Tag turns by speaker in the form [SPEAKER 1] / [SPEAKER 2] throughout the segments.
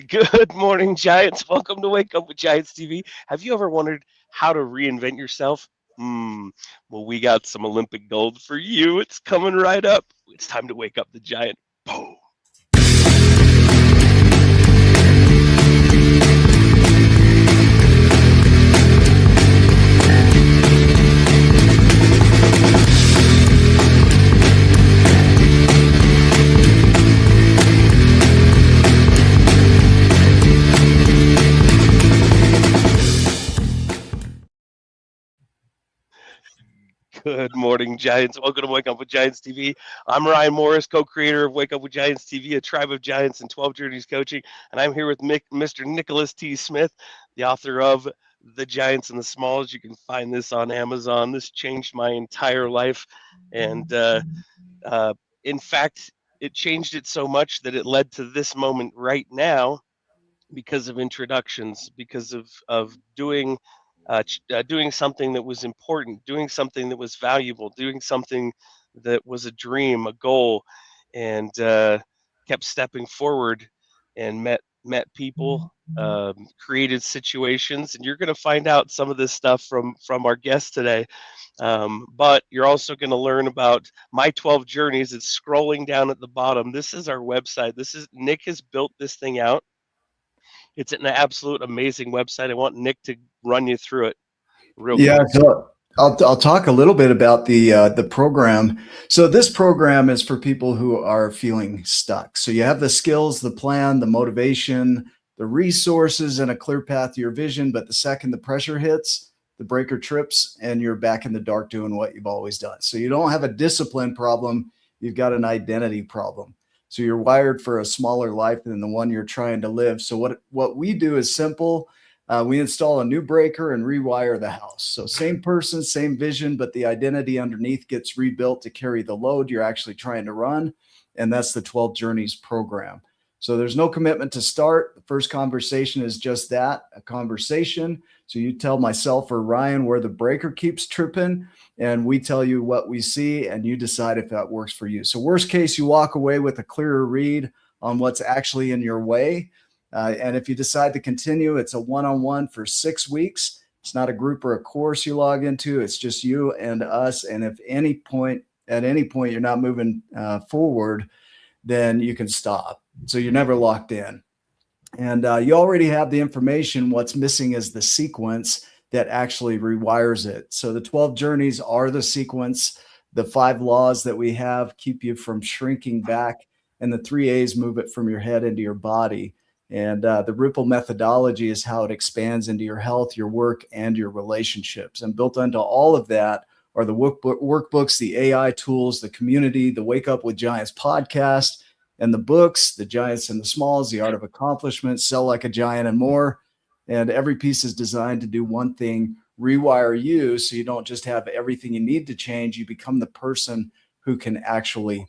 [SPEAKER 1] Good morning, Giants. Welcome to Wake Up with Giants TV. Have you ever wondered how to reinvent yourself? Well, we got some Olympic gold for you. It's coming right up. It's time to wake up the Giant. Boom. Good morning, Giants. Welcome to Wake Up with Giants TV. I'm Ryan Morris, co-creator of Wake Up with Giants TV, a tribe of giants and 12 Journeys coaching. And I'm here with Mr. Nicholas T. Smith, the author of The Giants and the Smalls. You can find this on Amazon. This changed my entire life. And uh, in fact, it changed it so much that it led to this moment right now because of introductions, because of doing something that was important, doing something that was valuable, doing something that was a dream, a goal, and kept stepping forward and met people, created situations, and you're going to find out some of this stuff from our guest today. But you're also going to learn about my 12 journeys. It's scrolling down at the bottom. This is our website. This is Nick has built this thing out. It's an absolute amazing website. I want Nick to run you through it real
[SPEAKER 2] Yeah,
[SPEAKER 1] quick.
[SPEAKER 2] so I'll talk a little bit about the program. So this program is for people who are feeling stuck. So you have the skills, the plan, the motivation, the resources, and a clear path to your vision. But the second the pressure hits, the breaker trips, and you're back in the dark doing what you've always done. So you don't have a discipline problem. You've got an identity problem. So you're wired for a smaller life than the one you're trying to live. So what we do is simple. We install a new breaker and rewire the house. So same person, same vision, but the identity underneath gets rebuilt to carry the load you're actually trying to run. And that's the 12 Journeys program. So there's no commitment to start. The first conversation is just that, a conversation. So you tell myself or Ryan where the breaker keeps tripping, and we tell you what we see, and you decide if that works for you. So worst case, you walk away with a clearer read on what's actually in your way. And if you decide to continue, it's a one-on-one for 6 weeks. It's not a group or a course you log into. It's just you and us. And if at any point you're not moving forward, then you can stop. So you're never locked in. And you already have the information. What's missing is the sequence that actually rewires it. So the 12 journeys are the sequence. The 5 laws that we have keep you from shrinking back. And the 3 A's move it from your head into your body. And the Ripple methodology is how it expands into your health, your work, and your relationships. And built into all of that are the workbooks, the AI tools, the community, the Wake Up with Giants podcast, and the books, The Giants and the Smalls, The Art of Accomplishment, Sell Like a Giant, and more. And every piece is designed to do one thing, rewire you, so you don't just have everything you need to change. You become the person who can actually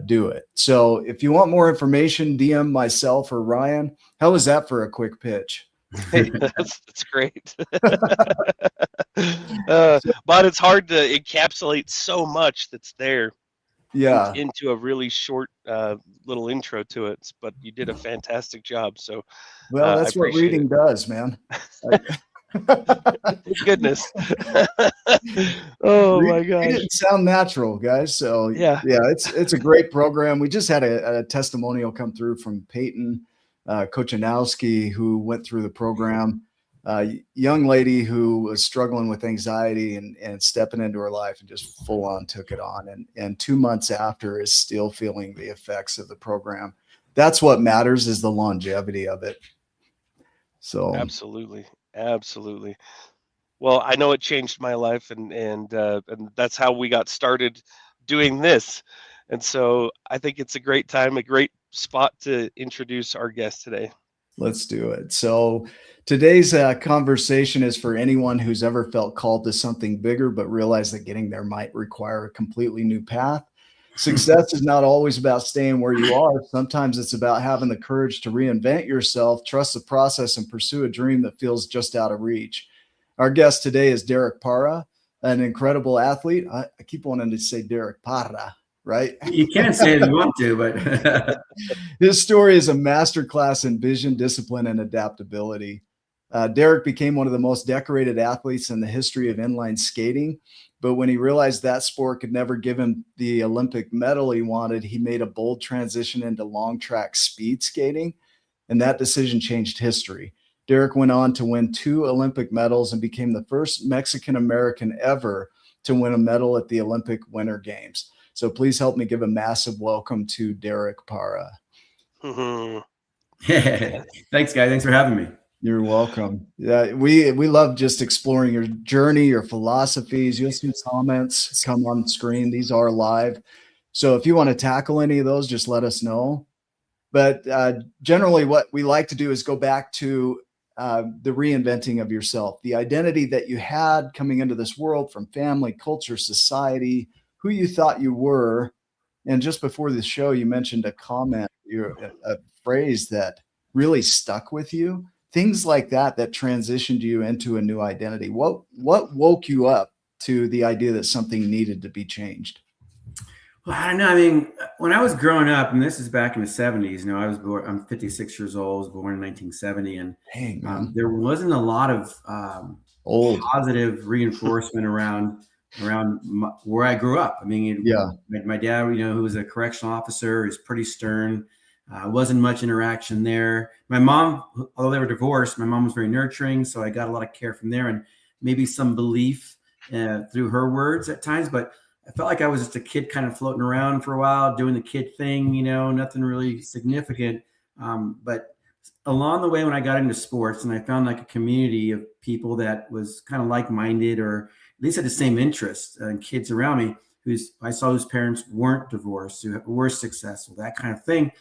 [SPEAKER 2] do it. So if you want more information, DM myself or Ryan. How was that for a quick pitch?
[SPEAKER 1] Hey, that's great. But it's hard to encapsulate so much that's there into a really short little intro to it. But you did a fantastic job. So
[SPEAKER 2] well,
[SPEAKER 1] I
[SPEAKER 2] that's what
[SPEAKER 1] appreciate
[SPEAKER 2] reading does, man.
[SPEAKER 1] Thank goodness. Oh my gosh.
[SPEAKER 2] It sound natural, guys. So
[SPEAKER 1] yeah,
[SPEAKER 2] it's a great program. We just had a testimonial come through from Peyton Kochanowski, who went through the program. Young lady who was struggling with anxiety and stepping into her life and just full on took it on. And 2 months after is still feeling the effects of the program. That's what matters, is the longevity of it. So
[SPEAKER 1] absolutely. Well, I know it changed my life, and that's how we got started doing this. And so I think it's a great time, a great spot to introduce our guest today.
[SPEAKER 2] let's do it. So today's conversation is for anyone who's ever felt called to something bigger, but realized that getting there might require a completely new path. Success is not always about staying where you are. Sometimes it's about having the courage to reinvent yourself, trust the process, and pursue a dream that feels just out of reach. Our guest today is Derek Parra, an incredible athlete. I keep wanting to say Derek Parra, right?
[SPEAKER 3] You can say it if you want to, but
[SPEAKER 2] His story is a masterclass in vision, discipline, and adaptability. Derek became one of the most decorated athletes in the history of inline skating. But when he realized that sport could never give him the Olympic medal he wanted, he made a bold transition into long track speed skating. And that decision changed history. Derek went on to win 2 Olympic medals and became the first Mexican American ever to win a medal at the Olympic Winter Games. So please help me give a massive welcome to Derek Parra.
[SPEAKER 1] Mhm.
[SPEAKER 3] Thanks, guys. Thanks for having me.
[SPEAKER 2] You're welcome. Yeah, we love just exploring your journey, your philosophies. You'll see comments come on screen. These are live. So if you want to tackle any of those, just let us know. But generally, what we like to do is go back to the reinventing of yourself, the identity that you had coming into this world from family, culture, society, who you thought you were. And just before the show, you mentioned a comment, a phrase that really stuck with you. Things like that transitioned you into a new identity. What woke you up to the idea that something needed to be changed?
[SPEAKER 3] Well, I don't know. I mean, when I was growing up, and this is back in the 70s, I was born, I'm 56 years old, I was born in 1970. And there wasn't a lot of positive reinforcement around where I grew up. I mean, my dad, who was a correctional officer, is pretty stern. Wasn't much interaction there. My mom, although they were divorced, my mom was very nurturing. So I got a lot of care from there and maybe some belief through her words at times. But I felt like I was just a kid kind of floating around for a while, doing the kid thing, nothing really significant. But along the way, when I got into sports and I found like a community of people that was kind of like-minded or at least had the same interests and kids around me I saw whose parents weren't divorced, who were successful, that kind of thing.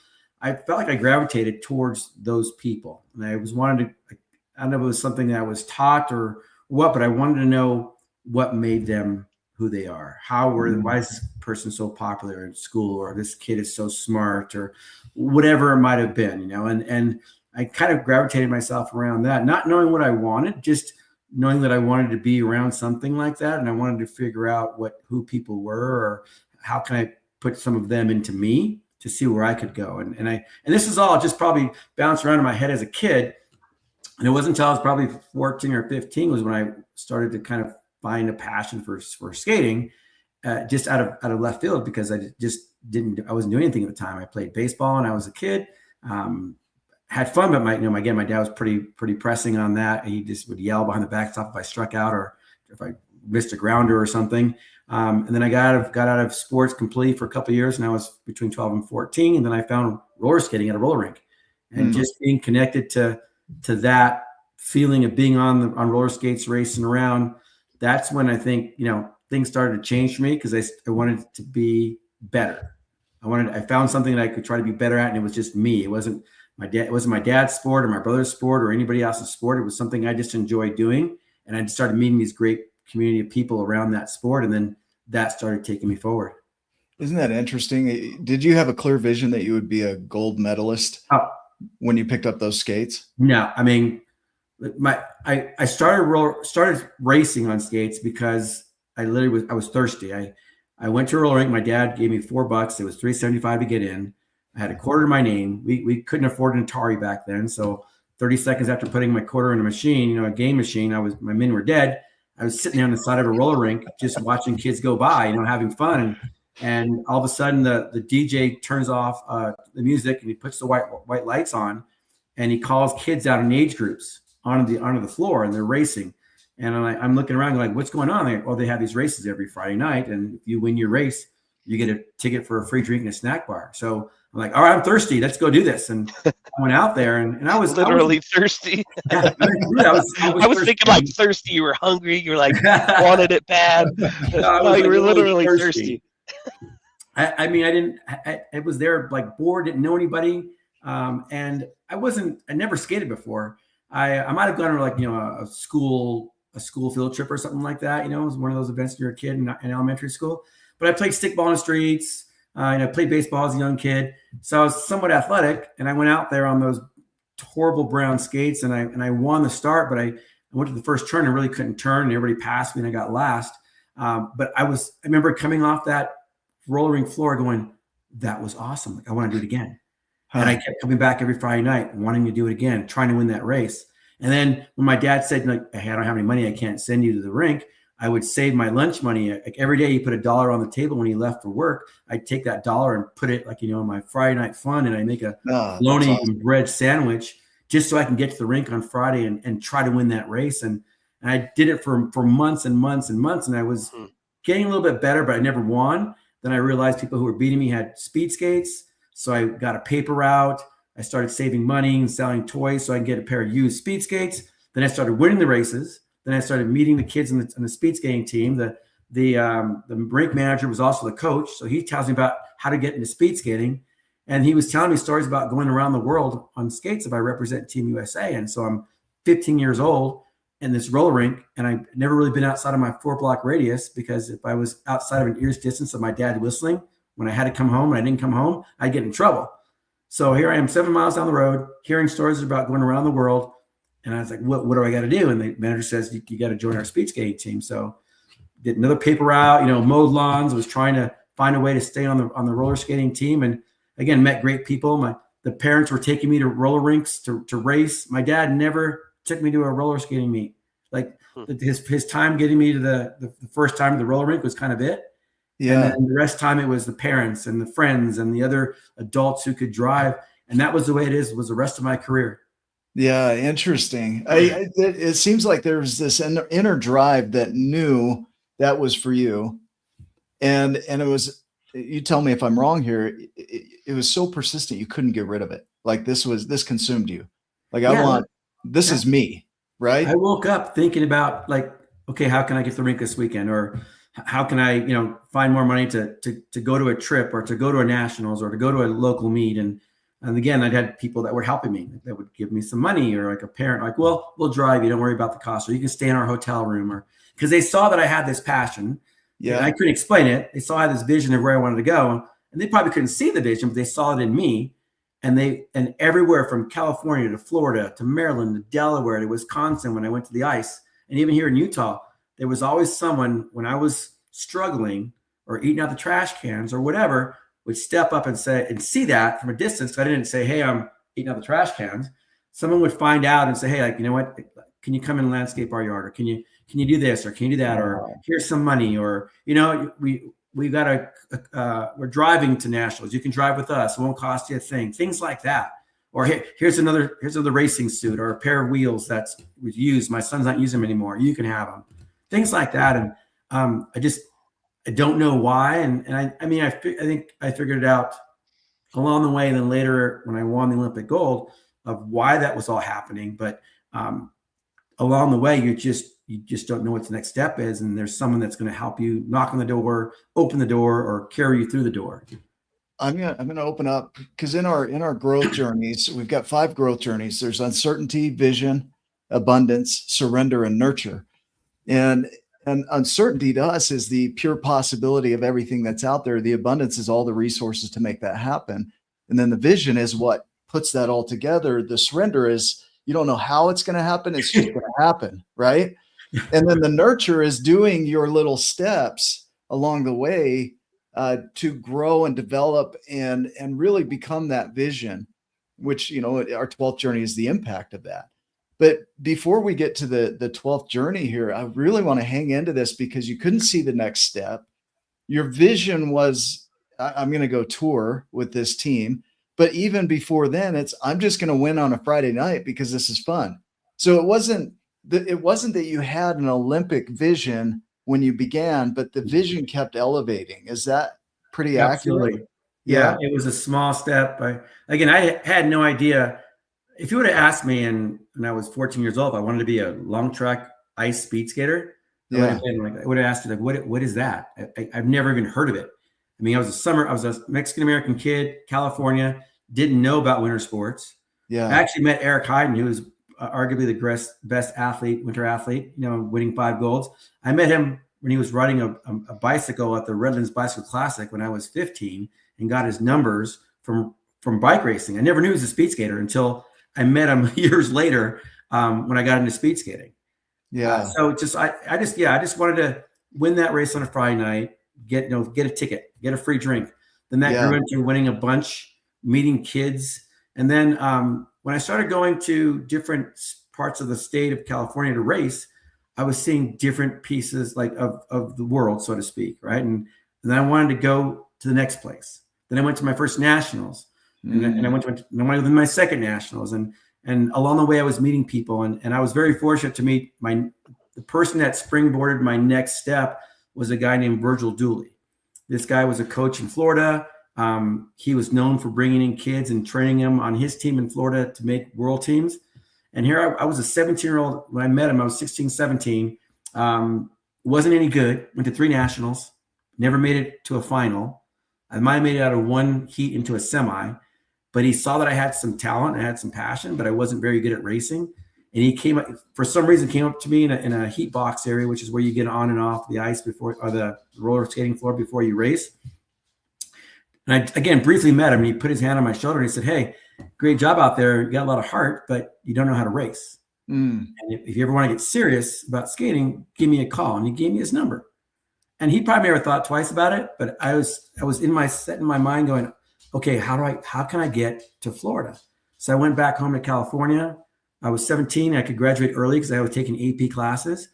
[SPEAKER 3] I felt like I gravitated towards those people. And I don't know if it was something that I was taught or what, but I wanted to know what made them who they are. Why is this person so popular in school, or this kid is so smart, or whatever it might have been, and I kind of gravitated myself around that, not knowing what I wanted, just knowing that I wanted to be around something like that. And I wanted to figure out who people were, or how can I put some of them into me to see where I could go. And this is all just probably bounced around in my head as a kid. And it wasn't until I was probably 14 or 15 was when I started to kind of find a passion for skating, just out of left field, because I wasn't doing anything at the time. I played baseball and I was a kid, had fun, but my dad was pretty pressing on that. He just would yell behind the backstop if I struck out or if I missed a grounder or something. And then I got out of sports completely for a couple of years, and I was between 12 and 14. And then I found roller skating at a roller rink, and just being connected to that feeling of being on roller skates, racing around. That's when I think, things started to change for me, because I wanted to be better. I found something that I could try to be better at, and it was just me. It wasn't my dad's sport or my brother's sport or anybody else's sport. It was something I just enjoyed doing. And I started meeting these great community of people around that sport. And then that started taking me forward. Isn't
[SPEAKER 2] that interesting? Did you have a clear vision that you would be a gold medalist when you picked up those skates?
[SPEAKER 3] No, I mean, I started racing on skates because I was thirsty. I went to a roller rink. My dad gave me $4. It was $3.75 to get in. I had a quarter in my name. We couldn't afford an Atari back then. So 30 seconds after putting my quarter in a machine, a game machine, my men were dead. I was sitting there on the side of a roller rink, just watching kids go by, having fun. And all of a sudden the DJ turns off the music, and he puts the white lights on, and he calls kids out in age groups onto the floor, and they're racing. And I'm looking around like, what's going on? They have these races every Friday night. And if you win your race, you get a ticket for a free drink and a snack bar. So I'm like, all right, I'm thirsty. Let's go do this. And I went out there, and I was
[SPEAKER 1] literally thirsty.
[SPEAKER 3] Yeah, I was
[SPEAKER 1] thinking like thirsty. You were hungry. You were like, wanted it bad. No, you were literally thirsty.
[SPEAKER 3] I was there like bored, didn't know anybody. And I never skated before. I might've gone to like, a school field trip or something like that. It was one of those events when you're a kid in elementary school. But I played stickball in the streets. I played baseball as a young kid. So I was somewhat athletic, and I went out there on those horrible brown skates, and I won the start, but I went to the first turn and really couldn't turn, and everybody passed me, and I got last. But I remember coming off that roller rink floor going, that was awesome. Like, I want to do it again. And I kept coming back every Friday night, wanting to do it again, trying to win that race. And then when my dad said, like, hey, I don't have any money, I can't send you to the rink, I would save my lunch money. Like, every day he put $1 on the table when he left for work. I'd take that $1 and put it, like, in my Friday night fun, and I make a bologna and bread sandwich just so I can get to the rink on Friday and try to win that race. And I did it for months and months and months. And I was getting a little bit better, but I never won. Then I realized people who were beating me had speed skates. So I got a paper route. I started saving money and selling toys so I could get a pair of used speed skates. Then I started winning the races. Then I started meeting the kids on the speed skating team. The rink manager was also the coach. So he tells me about how to get into speed skating. And he was telling me stories about going around the world on skates if I represent Team USA. And so I'm 15 years old in this roller rink, and I've never really been outside of my 4-block radius, because if I was outside of an ear's distance of my dad whistling, when I had to come home and I didn't come home, I'd get in trouble. So here I am 7 miles down the road, hearing stories about going around the world. And I was like, what do I got to do? And the manager says, you got to join our speed skating team. So did another paper route, mowed lawns, was trying to find a way to stay on the roller skating team. And again, met great people. The parents were taking me to roller rinks to race. My dad never took me to a roller skating meet. Like, his time getting me to the first time to the roller rink was kind of it. Yeah. And then the rest of the time it was the parents and the friends and the other adults who could drive. And that was the way was the rest of my career.
[SPEAKER 2] Yeah. Interesting. It seems like there was this inner drive that knew that was for you. And it was, you tell me if I'm wrong here, it was so persistent, you couldn't get rid of it. Like, this consumed you. Like, this is me, right?
[SPEAKER 3] I woke up thinking about, like, okay, how can I get to the rink this weekend? Or how can I, find more money to go to a trip, or to go to a nationals, or to go to a local meet? And again, I'd had people that were helping me, that would give me some money, or like a parent, like, well, we'll drive you, don't worry about the cost, or you can stay in our hotel room, or because they saw that I had this passion. Yeah. And I couldn't explain it. They saw I had this vision of where I wanted to go, and they probably couldn't see the vision, but they saw it in me. And everywhere from California to Florida to Maryland to Delaware to Wisconsin, when I went to the ice, and even here in Utah, there was always someone, when I was struggling or eating out the trash cans or whatever, would step up and say, and see that from a distance. So I didn't say, hey, I'm eating out the trash cans. Someone would find out and say, hey, like, you know what, can you come in and landscape our yard? Or can you do this? Or can you do that? Or here's some money. Or, we're driving to nationals. You can drive with us. It won't cost you a thing. Things like that. Or here's another racing suit, or a pair of wheels that was used. My son's not using them anymore. You can have them. Things like that. And I don't know why. And I think I figured it out along the way. And then later, when I won the Olympic gold, of why that was all happening. But along the way, you just don't know what the next step is. And there's someone that's going to help you knock on the door, open the door, or carry you through the door.
[SPEAKER 2] I'm gonna open up, because in our growth journeys, we've got 5 growth journeys. There's uncertainty, vision, abundance, surrender, and nurture. And uncertainty to us is the pure possibility of everything that's out there. The abundance is all the resources to make that happen. And then the vision is what puts that all together. The surrender is, you don't know how it's going to happen. It's just going to happen, right? And then the nurture is doing your little steps along the way to grow and develop and really become that vision, which, our 12th journey is the impact of that. But before we get to the 12th journey here, I really want to hang into this, because you couldn't see the next step. Your vision was, I'm going to go tour with this team. But even before then, I'm just going to win on a Friday night because this is fun. So it wasn't that you had an Olympic vision when you began, but the vision kept elevating. Is that pretty
[SPEAKER 3] Absolutely.
[SPEAKER 2] accurate?
[SPEAKER 3] Yeah, it was a small step. I had no idea. If you would have asked me when I was 14 years old, if I wanted to be a long track ice speed skater, I would have asked you, like, what is that? I've never even heard of it. I mean, I was a Mexican-American kid, California, didn't know about winter sports. Yeah. I actually met Eric Hayden, who was arguably the best athlete, winter athlete, winning 5 golds. I met him when he was riding a bicycle at the Redlands Bicycle Classic when I was 15, and got his numbers from bike racing. I never knew he was a speed skater until I met him years later when I got into speed skating. Yeah. So I just wanted to win that race on a Friday night, get a ticket get a free drink. Then that grew into winning a bunch, meeting kids. And then when I started going to different parts of the state of California to race, I was seeing different pieces like of the world, so to speak, right? And then I wanted to go to the next place. Then I went to my first nationals, and I went to my second nationals, and along the way I was meeting people, and I was very fortunate to meet the person that springboarded my next step was a guy named Virgil Dooley. This guy was a coach in Florida. He was known for bringing in kids and training them on his team in Florida to make world teams. And here I was a 17-year-old when I met him. I was 16, 17. Wasn't any good. Went to 3 nationals. Never made it to a final. I might have made it out of 1 heat into a semi. But he saw that I had some talent. I had some passion, but I wasn't very good at racing. And he came up, for some reason, came up to me in a heat box area, which is where you get on and off the ice before, or the roller skating floor before you race. And I, again, briefly met him, and he put his hand on my shoulder and he said, "Hey, great job out there. You got a lot of heart, but you don't know how to race. And if you ever want to get serious about skating, give me a call." And he gave me his number. And he probably never thought twice about it, but I was set in my mind going, okay, how can I get to Florida? So I went back home to California. I was 17. I could graduate early because I was taking AP classes.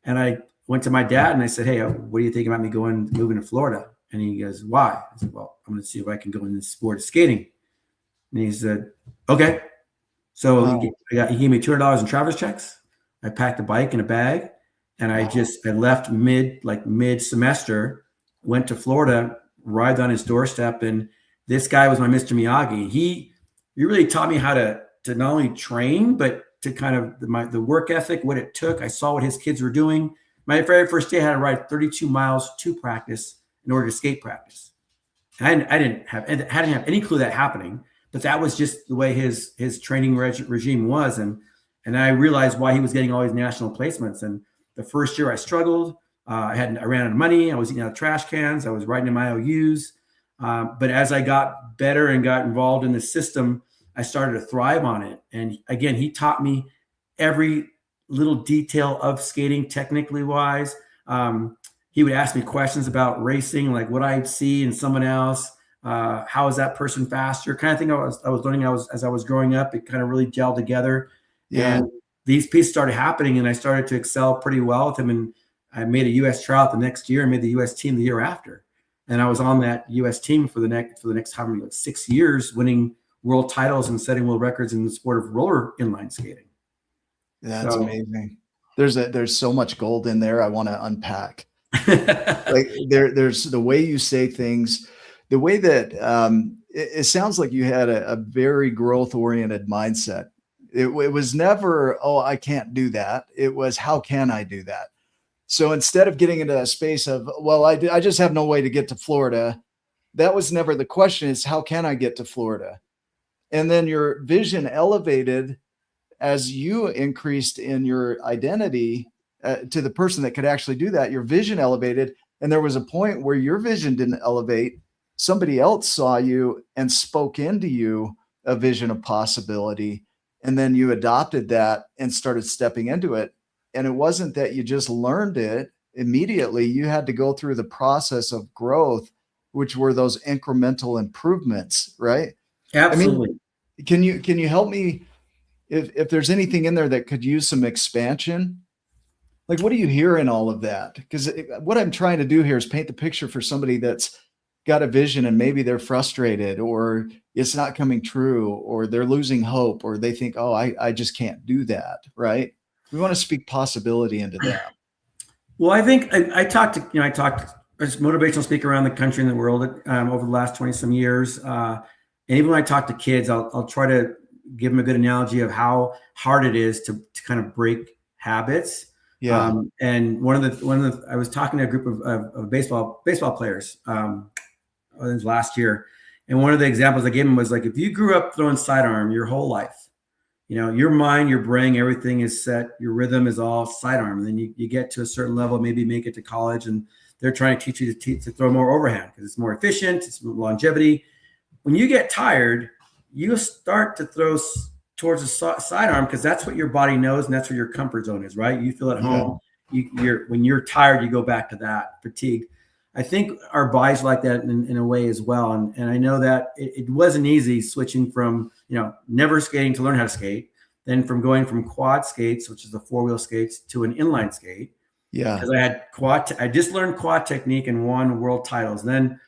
[SPEAKER 3] And I went to my dad and I said, "Hey, what do you think about me moving to Florida?" And he goes, "Why?" I said, "Well, I'm going to see if I can go in the sport of skating." And he said, "Okay." So he gave me $200 in traveler's checks. I packed a bike in a bag, and I left mid semester, went to Florida, arrived on his doorstep, and this guy was my Mr. Miyagi. He really taught me how to not only train, but to kind of the work ethic, what it took. I saw what his kids were doing. My very first day, I had to ride 32 miles to practice in order to skate practice. And I didn't have any clue that happening, but that was just the way his training regime was. And I realized why he was getting all these national placements. And the first year I struggled. I ran out of money. I was eating out of trash cans. I was writing in my IOUs. But as I got better and got involved in the system, I started to thrive on it. And again, he taught me every little detail of skating, technically wise. He would ask me questions about racing, like what I'd see in someone else. How is that person faster? Kind of thing I was learning as I was growing up. It kind of really gelled together. Yeah. And these pieces started happening, and I started to excel pretty well with him. And I made a U.S. tryout the next year and made the U.S. team the year after. And I was on that U.S. team for the next 6 years, winning world titles and setting world records in the sport of roller inline skating.
[SPEAKER 2] That's amazing. There's so much gold in there I want to unpack. Like there's the way you say things, the way that it sounds like you had a very growth oriented mindset. It was never, "Oh, I can't do that." It was, "How can I do that?" So instead of getting into a space of, "Well, I just have no way to get to Florida," that was never the question. Is, "How can I get to Florida?" And then your vision elevated as you increased in your identity to the person that could actually do that. Your vision elevated. And there was a point where your vision didn't elevate. Somebody else saw you and spoke into you a vision of possibility. And then you adopted that and started stepping into it. And it wasn't that you just learned it immediately. You had to go through the process of growth, which were those incremental improvements, right?
[SPEAKER 3] Absolutely.
[SPEAKER 2] I mean, can you help me if there's anything in there that could use some expansion? Like, what do you hear in all of that? Because what I'm trying to do here is paint the picture for somebody that's got a vision and maybe they're frustrated, or it's not coming true, or they're losing hope, or they think, "Oh, I just can't do that." Right? We want to speak possibility into that.
[SPEAKER 3] Well, I think I talked as a motivational speaker around the country and the world over the last 20 some years. And even when I talk to kids, I'll try to give them a good analogy of how hard it is to kind of break habits. Yeah. And one of the I was talking to a group of baseball players last year, and one of the examples I gave them was like, if you grew up throwing sidearm your whole life, your mind, your brain, everything is set, your rhythm is all sidearm. And then you get to a certain level, maybe make it to college, and they're trying to teach you to throw more overhand because it's more efficient, it's more longevity. When you get tired, you start to throw towards the sidearm because that's what your body knows and that's where your comfort zone is, right? You feel at home. When you're tired, you go back to that fatigue. I think our bodies like that in a way as well. And I know that it wasn't easy switching from, never skating to learn how to skate, then from going from quad skates, which is the 4-wheel skates, to an inline skate.
[SPEAKER 2] Yeah.
[SPEAKER 3] Because I had I just learned quad technique and won world titles. Then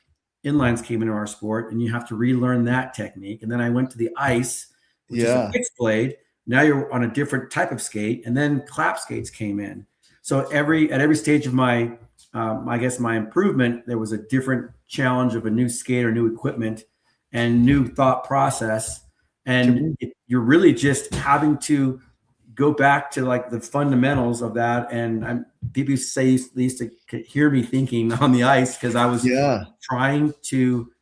[SPEAKER 3] inlines came into our sport and you have to relearn that technique. And then I went to the ice, which is a fixed blade. Now you're on a different type of skate. And then clap skates came in. So at every stage of my improvement, there was a different challenge of a new skate or new equipment and new thought process. And you're really just having to go back to like the fundamentals of that. And people say they used to hear me thinking on the ice because I was trying to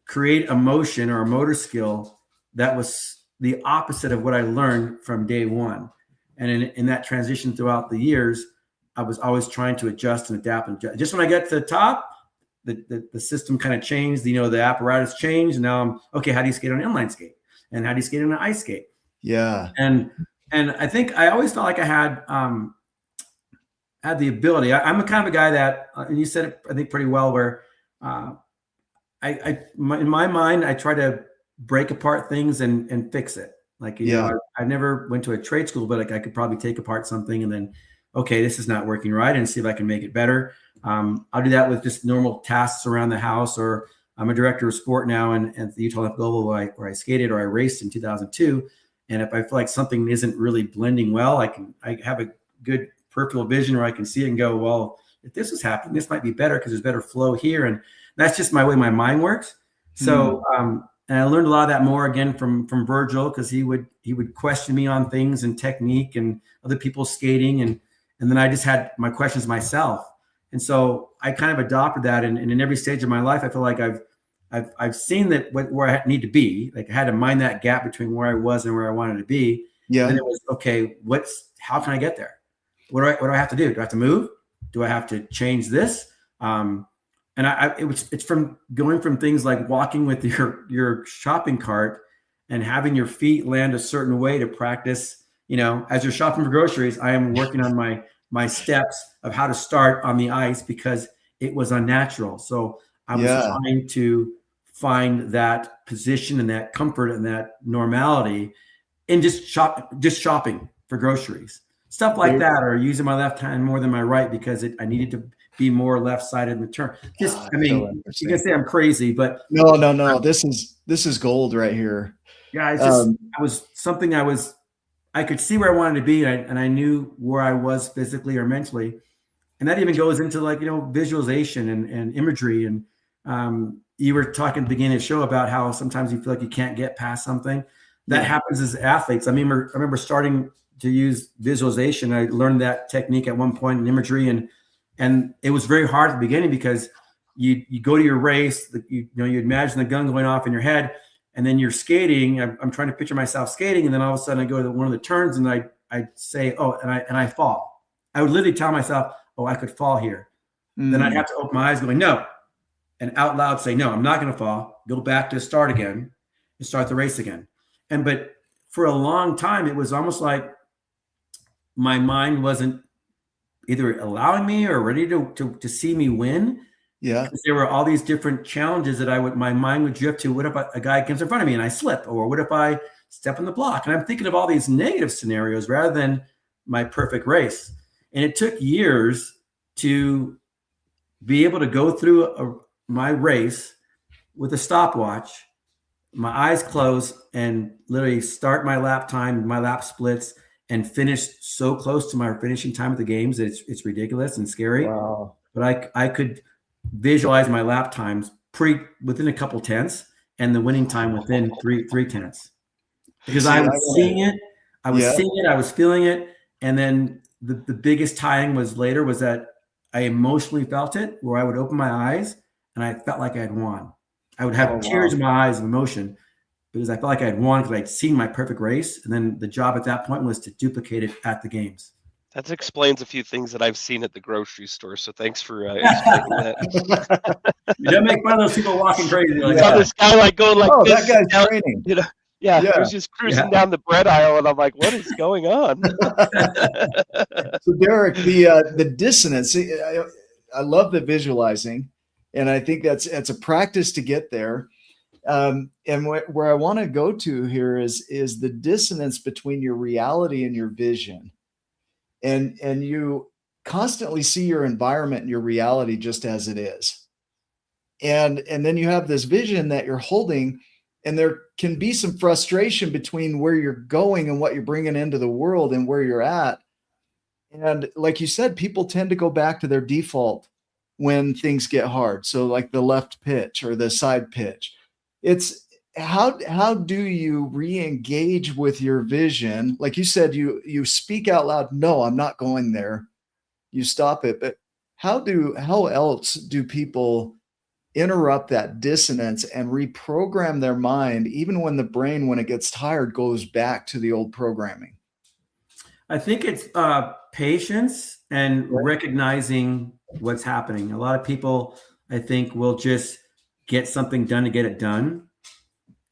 [SPEAKER 3] create a motion or a motor skill that was the opposite of what I learned from day one. And in that transition throughout the years, I was always trying to adjust and adapt. And just when I get to the top, the system kind of changed. The apparatus changed. And now I'm okay. How do you skate on an inline skate? And how do you skate on an ice skate?
[SPEAKER 2] Yeah.
[SPEAKER 3] And I think I always felt like I had the ability. I'm a kind of a guy that, and you said it, I think, pretty well, where in my mind, I try to break apart things and fix it. Like, I never went to a trade school, but like I could probably take apart something and then, okay, this is not working right, and see if I can make it better. I'll do that with just normal tasks around the house, or I'm a director of sport now at the Utah Olympic Global where I skated or I raced in 2002. And if I feel like something isn't really blending well, I have a good peripheral vision where I can see it and go, well, if this is happening, this might be better because there's better flow here. And that's just my way my mind works. So, and I learned a lot of that more again from Virgil, because he would question me on things and technique and other people's skating. And then I just had my questions myself. And so I kind of adopted that. And in every stage of my life, I feel like I've seen that where I need to be. Like I had to mind that gap between where I was and where I wanted to be. Yeah. And it was, okay, how can I get there? What do I have to do? Do I have to move? Do I have to change this? It's from going from things like walking with your shopping cart and having your feet land a certain way to practice. As you're shopping for groceries, I am working on my steps of how to start on the ice because it was unnatural. So I was trying to find that position and that comfort and that normality in just shopping for groceries, stuff like that, or using my left hand more than my right because I needed to be more left-sided in the turn. You can say I'm crazy, but
[SPEAKER 2] no. This is gold right here.
[SPEAKER 3] Yeah, it's I could see where I wanted to be, and I knew where I was physically or mentally, and that even goes into visualization and imagery. And you were talking at the beginning of the show about how sometimes you feel like you can't get past something. That happens as athletes. I remember starting to use visualization. I learned that technique at one point in imagery, and it was very hard at the beginning because you go to your race, you imagine the gun going off in your head, and then you're skating. I'm trying to picture myself skating, and then all of a sudden I go to one of the turns and I say, and I fall. I would literally tell myself, I could fall here. Then I'd have to open my eyes going, no, and out loud say, no, I'm not going to fall. Go back to start again and start the race again. But for a long time, it was almost like my mind wasn't either allowing me or ready to see me win. Yeah. There were all these different challenges that my mind would drift to. What if a guy comes in front of me and I slip? Or what if I step on the block? And I'm thinking of all these negative scenarios rather than my perfect race. And it took years to be able to go through my race with a stopwatch, my eyes closed, and literally start my lap time, my lap splits, and finish so close to my finishing time at the games that it's ridiculous and scary. Wow. But I could visualize my lap times within a couple tenths and the winning time within three tenths. Because I was seeing it, I was feeling it. And then the biggest tying was that I emotionally felt it, where I would open my eyes and I felt like I had won. I would have tears in my eyes of emotion because I felt like I had won because I'd seen my perfect race. And then the job at that point was to duplicate it at the games.
[SPEAKER 1] That explains a few things that I've seen at the grocery store. So thanks for explaining that.
[SPEAKER 3] You don't make fun of those people walking crazy. Like
[SPEAKER 1] this guy going like this.
[SPEAKER 2] That guy's down, training.
[SPEAKER 1] He was just cruising down the bread aisle, and I'm like, what is going on?
[SPEAKER 2] So Derek, the dissonance. I love the visualizing, and I think that's a practice to get there. And where I want to go to here is the dissonance between your reality and your vision, and you constantly see your environment and your reality just as it is, and then you have this vision that you're holding, and there can be some frustration between where you're going and what you're bringing into the world and where you're at. And like you said, people tend to go back to their default when things get hard. So like the left pitch or the side pitch. It's how do you re-engage with your vision? Like you said, you speak out loud, no, I'm not going there. You stop it. But how else do people interrupt that dissonance and reprogram their mind, even when the brain, when it gets tired, goes back to the old programming?
[SPEAKER 3] I think it's patience and recognizing what's happening. A lot of people, I think, will just get something done to get it done,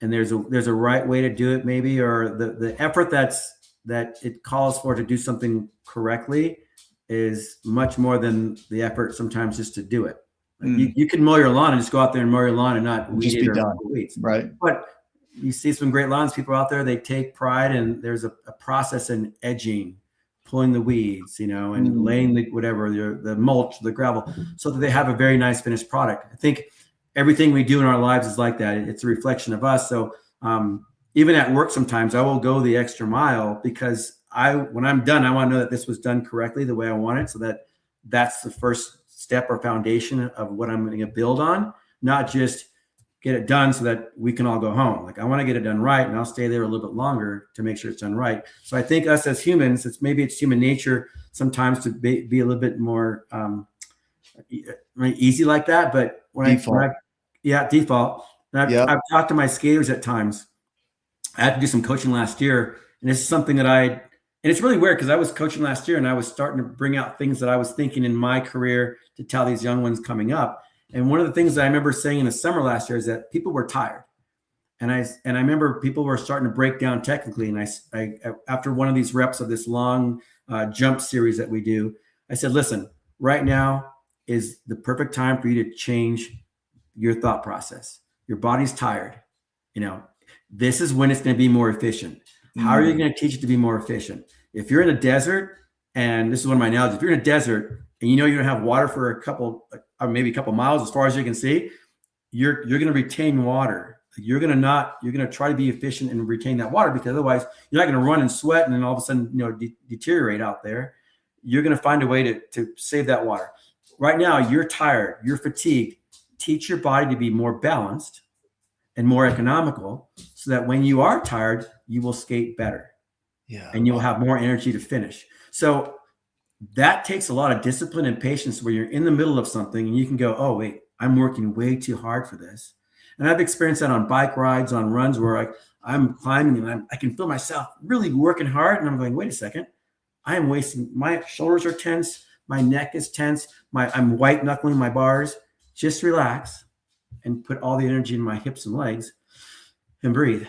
[SPEAKER 3] and there's a right way to do it, maybe, or the effort that it calls for to do something correctly is much more than the effort sometimes just to do it. Like you can mow your lawn and just go out there and mow your lawn and not weed it or weeds,
[SPEAKER 2] right?
[SPEAKER 3] But you see some great lawns people out there, they take pride, and there's a process in edging, pulling the weeds, and laying the mulch, the gravel, so that they have a very nice finished product. I think everything we do in our lives is like that. It's a reflection of us. So even at work, sometimes I will go the extra mile, because when I'm done, I want to know that this was done correctly the way I want it, so that's the first step or foundation of what I'm going to build on, not just get it done so that we can all go home. Like, I want to get it done right, and I'll stay there a little bit longer to make sure it's done right. So I think us as humans, it's human nature sometimes to be a little bit more easy like that. But default. I've talked to my skaters at times. I had to do some coaching last year, and this is something that and it's really weird, because I was coaching last year and I was starting to bring out things that I was thinking in my career to tell these young ones coming up. And one of the things that I remember saying in the summer last year is that people were tired. And I remember people were starting to break down technically. And I after one of these reps of this long jump series that we do, I said, listen, right now is the perfect time for you to change your thought process. Your body's tired. This is when it's going to be more efficient. How are you going to teach it to be more efficient? If you're in a desert, and this is one of my analogies, if you're in a desert and you don't have water for a couple miles as far as you can see, you're going to retain water. You're going to try to be efficient and retain that water, because otherwise you're not going to run and sweat and then all of a sudden, deteriorate out there. You're going to find a way to save that water. Right now, you're tired, you're fatigued. Teach your body to be more balanced and more economical, so that when you are tired, you will skate better. Yeah. And you'll have more energy to finish. So that takes a lot of discipline and patience, where you're in the middle of something and you can go, oh, wait, I'm working way too hard for this. And I've experienced that on bike rides, on runs, where I'm climbing and I can feel myself really working hard. And I'm going, wait a second, I am wasting, my shoulders are tense. My neck is tense. I'm white knuckling my bars. Just relax and put all the energy in my hips and legs and breathe.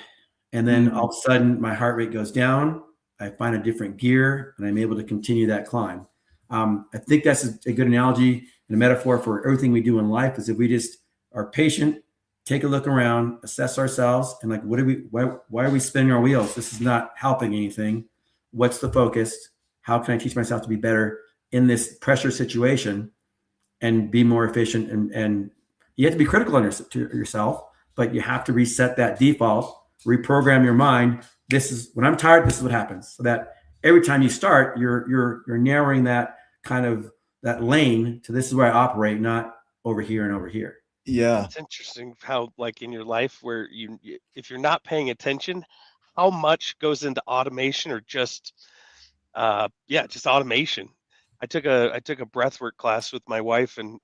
[SPEAKER 3] And then all of a sudden my heart rate goes down. I find a different gear and I'm able to continue that climb. I think that's a good analogy and a metaphor for everything we do in life, is if we just are patient, take a look around, assess ourselves, and why are we spinning our wheels? This is not helping anything. What's the focus? How can I teach myself to be better in this pressure situation and be more efficient? And you have to be critical to yourself, but you have to reset that default, reprogram your mind. This is when I'm tired, this is what happens. So that every time you start, you're narrowing that kind of that lane to, this is where I operate, not over here and over here.
[SPEAKER 2] Yeah.
[SPEAKER 1] It's interesting how, like, in your life, where if you're not paying attention, how much goes into automation, or just automation. I took a breathwork class with my wife, and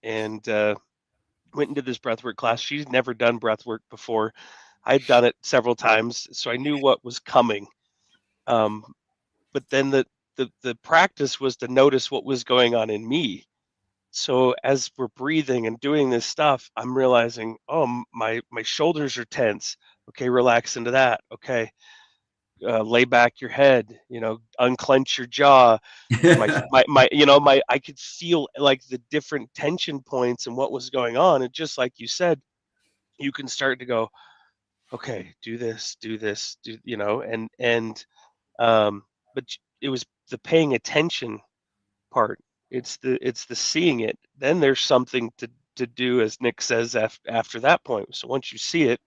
[SPEAKER 1] went into this breathwork class. She's never done breathwork before. I'd done it several times, so I knew what was coming. But then the practice was to notice what was going on in me. So as we're breathing and doing this stuff, I'm realizing, oh, my shoulders are tense. Okay, relax into that. Okay, lay back your head, unclench your jaw. I could feel like the different tension points and what was going on. And just like you said, you can start to go, okay, do this, but it was the paying attention part. It's the seeing it. Then there's something to do, as Nick says, after that point. So once you see it,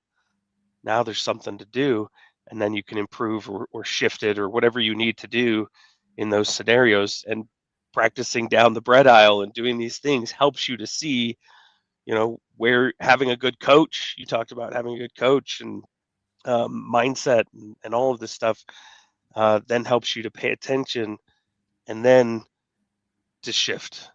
[SPEAKER 1] now there's something to do, and then you can improve or shift it or whatever you need to do in those scenarios. And practicing down the bread aisle and doing these things helps you to see, where having a good coach, you talked about having a good coach and mindset and all of this stuff, then helps you to pay attention and then to shift.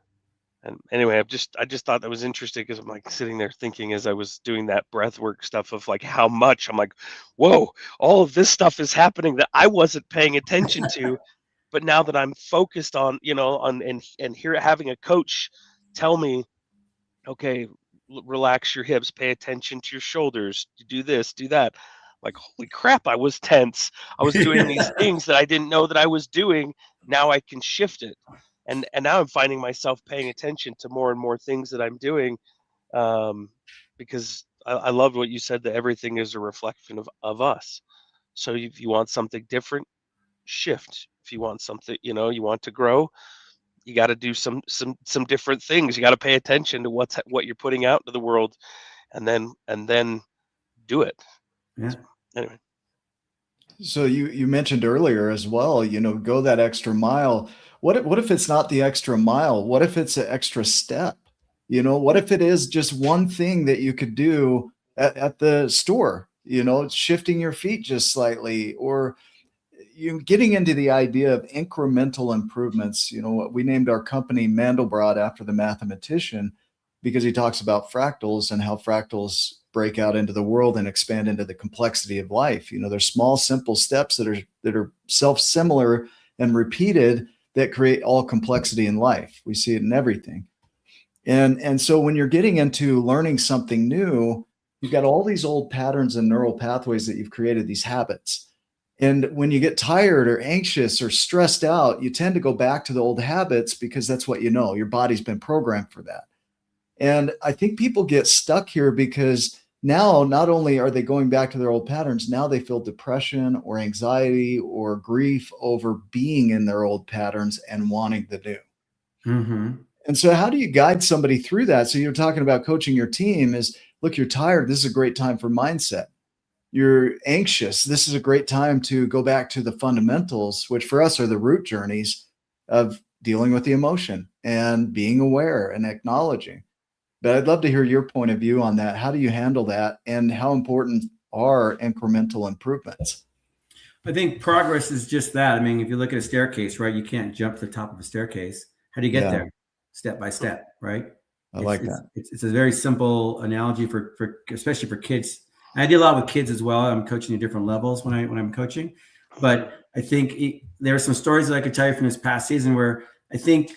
[SPEAKER 1] And anyway, I just thought that was interesting because I'm like sitting there thinking as I was doing that breath work stuff of like how much I'm like, whoa, all of this stuff is happening that I wasn't paying attention to. But now that I'm focused on, and here having a coach tell me, okay, relax your hips, pay attention to your shoulders, do this, do that. Like, holy crap, I was tense. I was doing these things that I didn't know that I was doing. Now I can shift it. And now I'm finding myself paying attention to more and more things that I'm doing, because I love what you said, that everything is a reflection of us. So if you want something different, shift. If you want something, you want to grow, you got to do some different things. You got to pay attention to what you're putting out into the world, and then do it.
[SPEAKER 3] Yeah.
[SPEAKER 1] Anyway.
[SPEAKER 2] So you mentioned earlier as well, go that extra mile. What if it's not the extra mile? What if it's an extra step? What if it is just one thing that you could do at the store? Shifting your feet just slightly, or you getting into the idea of incremental improvements. We named our company Mandelbrot after the mathematician because he talks about fractals and how fractals break out into the world and expand into the complexity of life. There's small, simple steps that are self-similar and repeated that create all complexity in life. We see it in everything. And so when you're getting into learning something new, you've got all these old patterns and neural pathways that you've created, these habits. And when you get tired or anxious or stressed out, you tend to go back to the old habits because that's what your body's been programmed for that. And I think people get stuck here because now not only are they going back to their old patterns, now they feel depression or anxiety or grief over being in their old patterns and wanting the new.
[SPEAKER 3] Mm-hmm.
[SPEAKER 2] And so how do you guide somebody through that? So you're talking about coaching your team is, look, you're tired. This is a great time for mindset. You're anxious. This is a great time to go back to the fundamentals, which for us are the root journeys of dealing with the emotion and being aware and acknowledging. But I'd love to hear your point of view on that. How do you handle that? And how important are incremental improvements?
[SPEAKER 3] I think progress is just that. I mean, if you look at a staircase, right, you can't jump to the top of a staircase. How do you get there? Step by step, right?
[SPEAKER 2] I like that.
[SPEAKER 3] It's a very simple analogy for especially for kids. And I do a lot with kids as well. I'm coaching at different levels when I'm coaching. But I think there are some stories that I could tell you from this past season where I think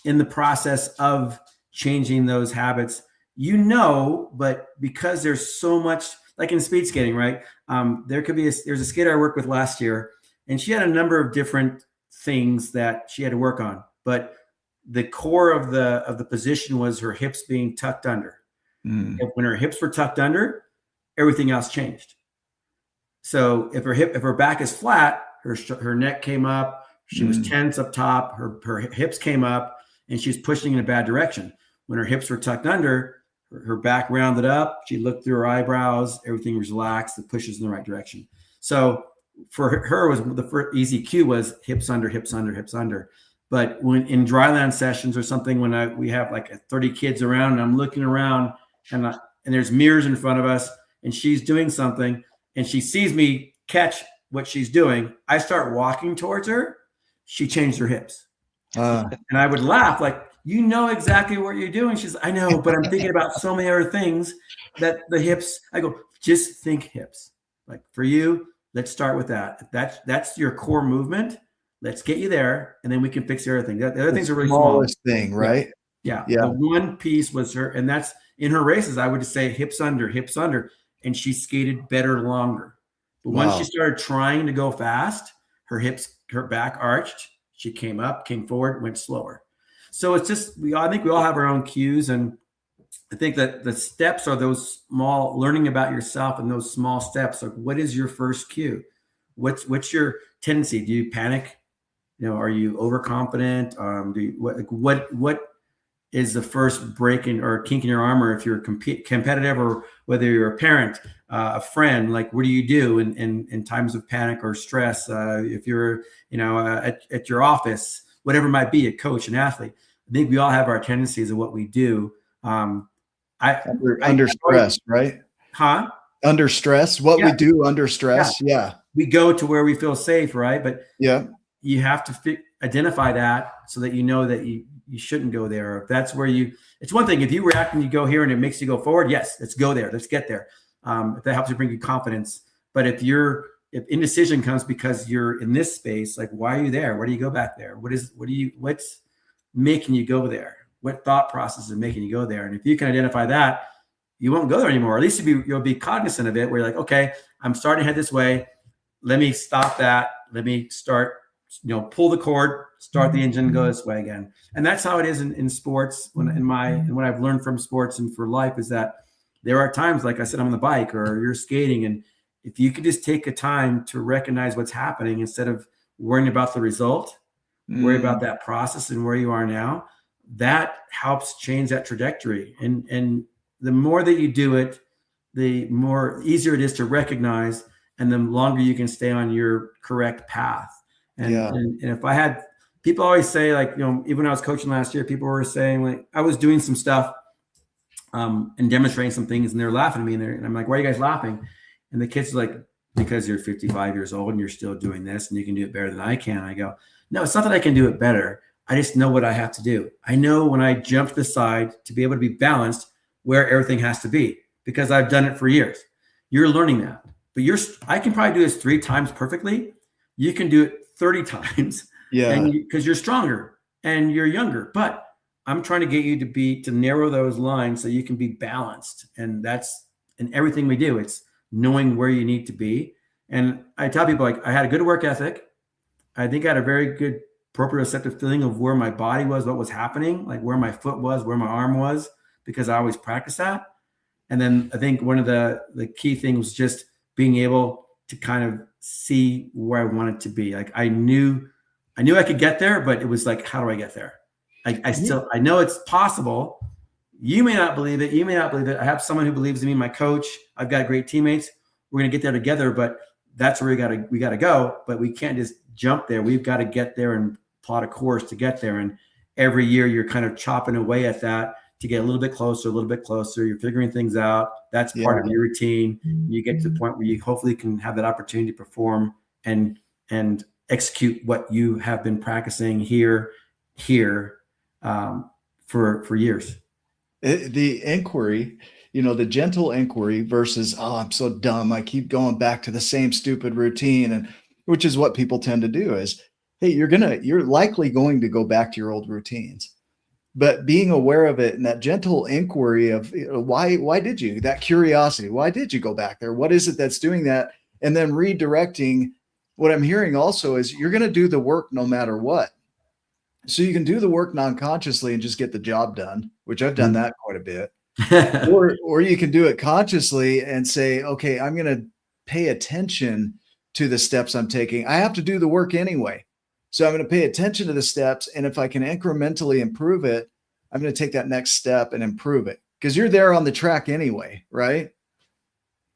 [SPEAKER 3] in the process of changing those habits, but because there's so much, like in speed skating, right? There's a skater I worked with last year, and she had a number of different things that she had to work on. But the core of the position was her hips being tucked under. Mm. When her hips were tucked under, everything else changed. So if her back is flat, her neck came up, she was tense up top, her hips came up, and she was pushing in a bad direction. When her hips were tucked under, her back rounded up, she looked through her eyebrows, everything was relaxed, the push is in the right direction. So for her, was the first easy cue was hips under, hips under, hips under. But when in dryland sessions or something, when we have like 30 kids around and I'm looking around and there's mirrors in front of us and she's doing something and she sees me catch what she's doing, I start walking towards her. She changed her hips. And I would laugh like, you know exactly what you're doing. She's, I know, but I'm thinking about so many other things that the hips, I go, just think hips. Like for you, let's start with that. If that's your core movement. Let's get you there, and then we can fix the other thing. The other things are really small.
[SPEAKER 2] Thing, right?
[SPEAKER 3] Yeah. The one piece was her, and that's in her races. I would say hips under, and she skated better longer But once she started trying to go fast, her back arched, she came up, came forward, went slower. So it's just, I think we all have our own cues. And I think that the steps are those small, learning about yourself and those small steps. Like, what is your first cue? What's your tendency? Do you panic? Are you overconfident? What is the first break in or kink in your armor if you're competitive, or whether you're a parent, a friend? Like, what do you do in times of panic or stress? If you're, at your office, whatever it might be, a coach, an athlete. I think we all have our tendencies of what we do.
[SPEAKER 2] Under stress, right?
[SPEAKER 3] Huh?
[SPEAKER 2] Under stress, we do under stress. Yeah.
[SPEAKER 3] We go to where we feel safe, right? But
[SPEAKER 2] yeah,
[SPEAKER 3] you have to identify that so that you know that you shouldn't go there. If that's where it's one thing if you react and you go here and it makes you go forward, yes, let's go there. Let's get there. If that helps you bring you confidence. But if indecision comes because you're in this space, like, why are you there? Why do you go back there? What's making you go there? What thought process is making you go there? And if you can identify that, you won't go there anymore. At least you'll be cognizant of it, where you're like, okay, I'm starting to head this way. Let me stop that. Let me start, pull the cord, start the engine, go this way again. And that's how it is in sports. What I've learned from sports and for life is that there are times, like I said, I'm on the bike or you're skating. And if you could just take a time to recognize what's happening instead of worrying about the result, worry about that process and where you are now, that helps change that trajectory. And the more that you do it, the more easier it is to recognize, and the longer you can stay on your correct path. And if I had, people always say, like, even when I was coaching last year, people were saying, like, I was doing some stuff and demonstrating some things, and they're laughing at me, and I'm like, why are you guys laughing? And the kids are like, because you're 55 years old and you're still doing this and you can do it better than I can. I go, no, it's not that I can do it better. I just know what I have to do. I know when I jump to the side to be able to be balanced where everything has to be, because I've done it for years. You're learning that. But I can probably do this 3 times perfectly. You can do it 30 times.
[SPEAKER 2] Yeah.
[SPEAKER 3] Because you're stronger and you're younger. But I'm trying to get you to narrow those lines so you can be balanced. And that's in everything we do. It's knowing where you need to be. And I tell people, like, I had a good work ethic. I think I had a very good proprioceptive feeling of where my body was, what was happening, like where my foot was, where my arm was, because I always practice that. And then I think one of the key things was just being able to kind of see where I wanted to be. Like, I knew I could get there, but it was like, how do I get there? I know it's possible. You may not believe it. You may not believe it. I have someone who believes in me, my coach. I've got great teammates. We're going to get there together, but that's where we got to go. But we can't just jump there. We've got to get there and plot a course to get there. And every year you're kind of chopping away at that to get a little bit closer, a little bit closer. You're figuring things out. That's part of your routine. You get to the point where you hopefully can have that opportunity to perform and execute what you have been practicing here for years.
[SPEAKER 2] The inquiry, the gentle inquiry versus, oh, I'm so dumb, I keep going back to the same stupid routine, and which is what people tend to do is, hey, you're likely going to go back to your old routines. But being aware of it and that gentle inquiry of why did you, that curiosity, why did you go back there? What is it that's doing that? And then redirecting. What I'm hearing also is you're going to do the work no matter what. So you can do the work non-consciously and just get the job done, which I've done that quite a bit. or you can do it consciously and say, okay, I'm going to pay attention to the steps I'm taking. I have to do the work anyway. So I'm going to pay attention to the steps. And if I can incrementally improve it, I'm going to take that next step and improve it, because you're there on the track anyway, right?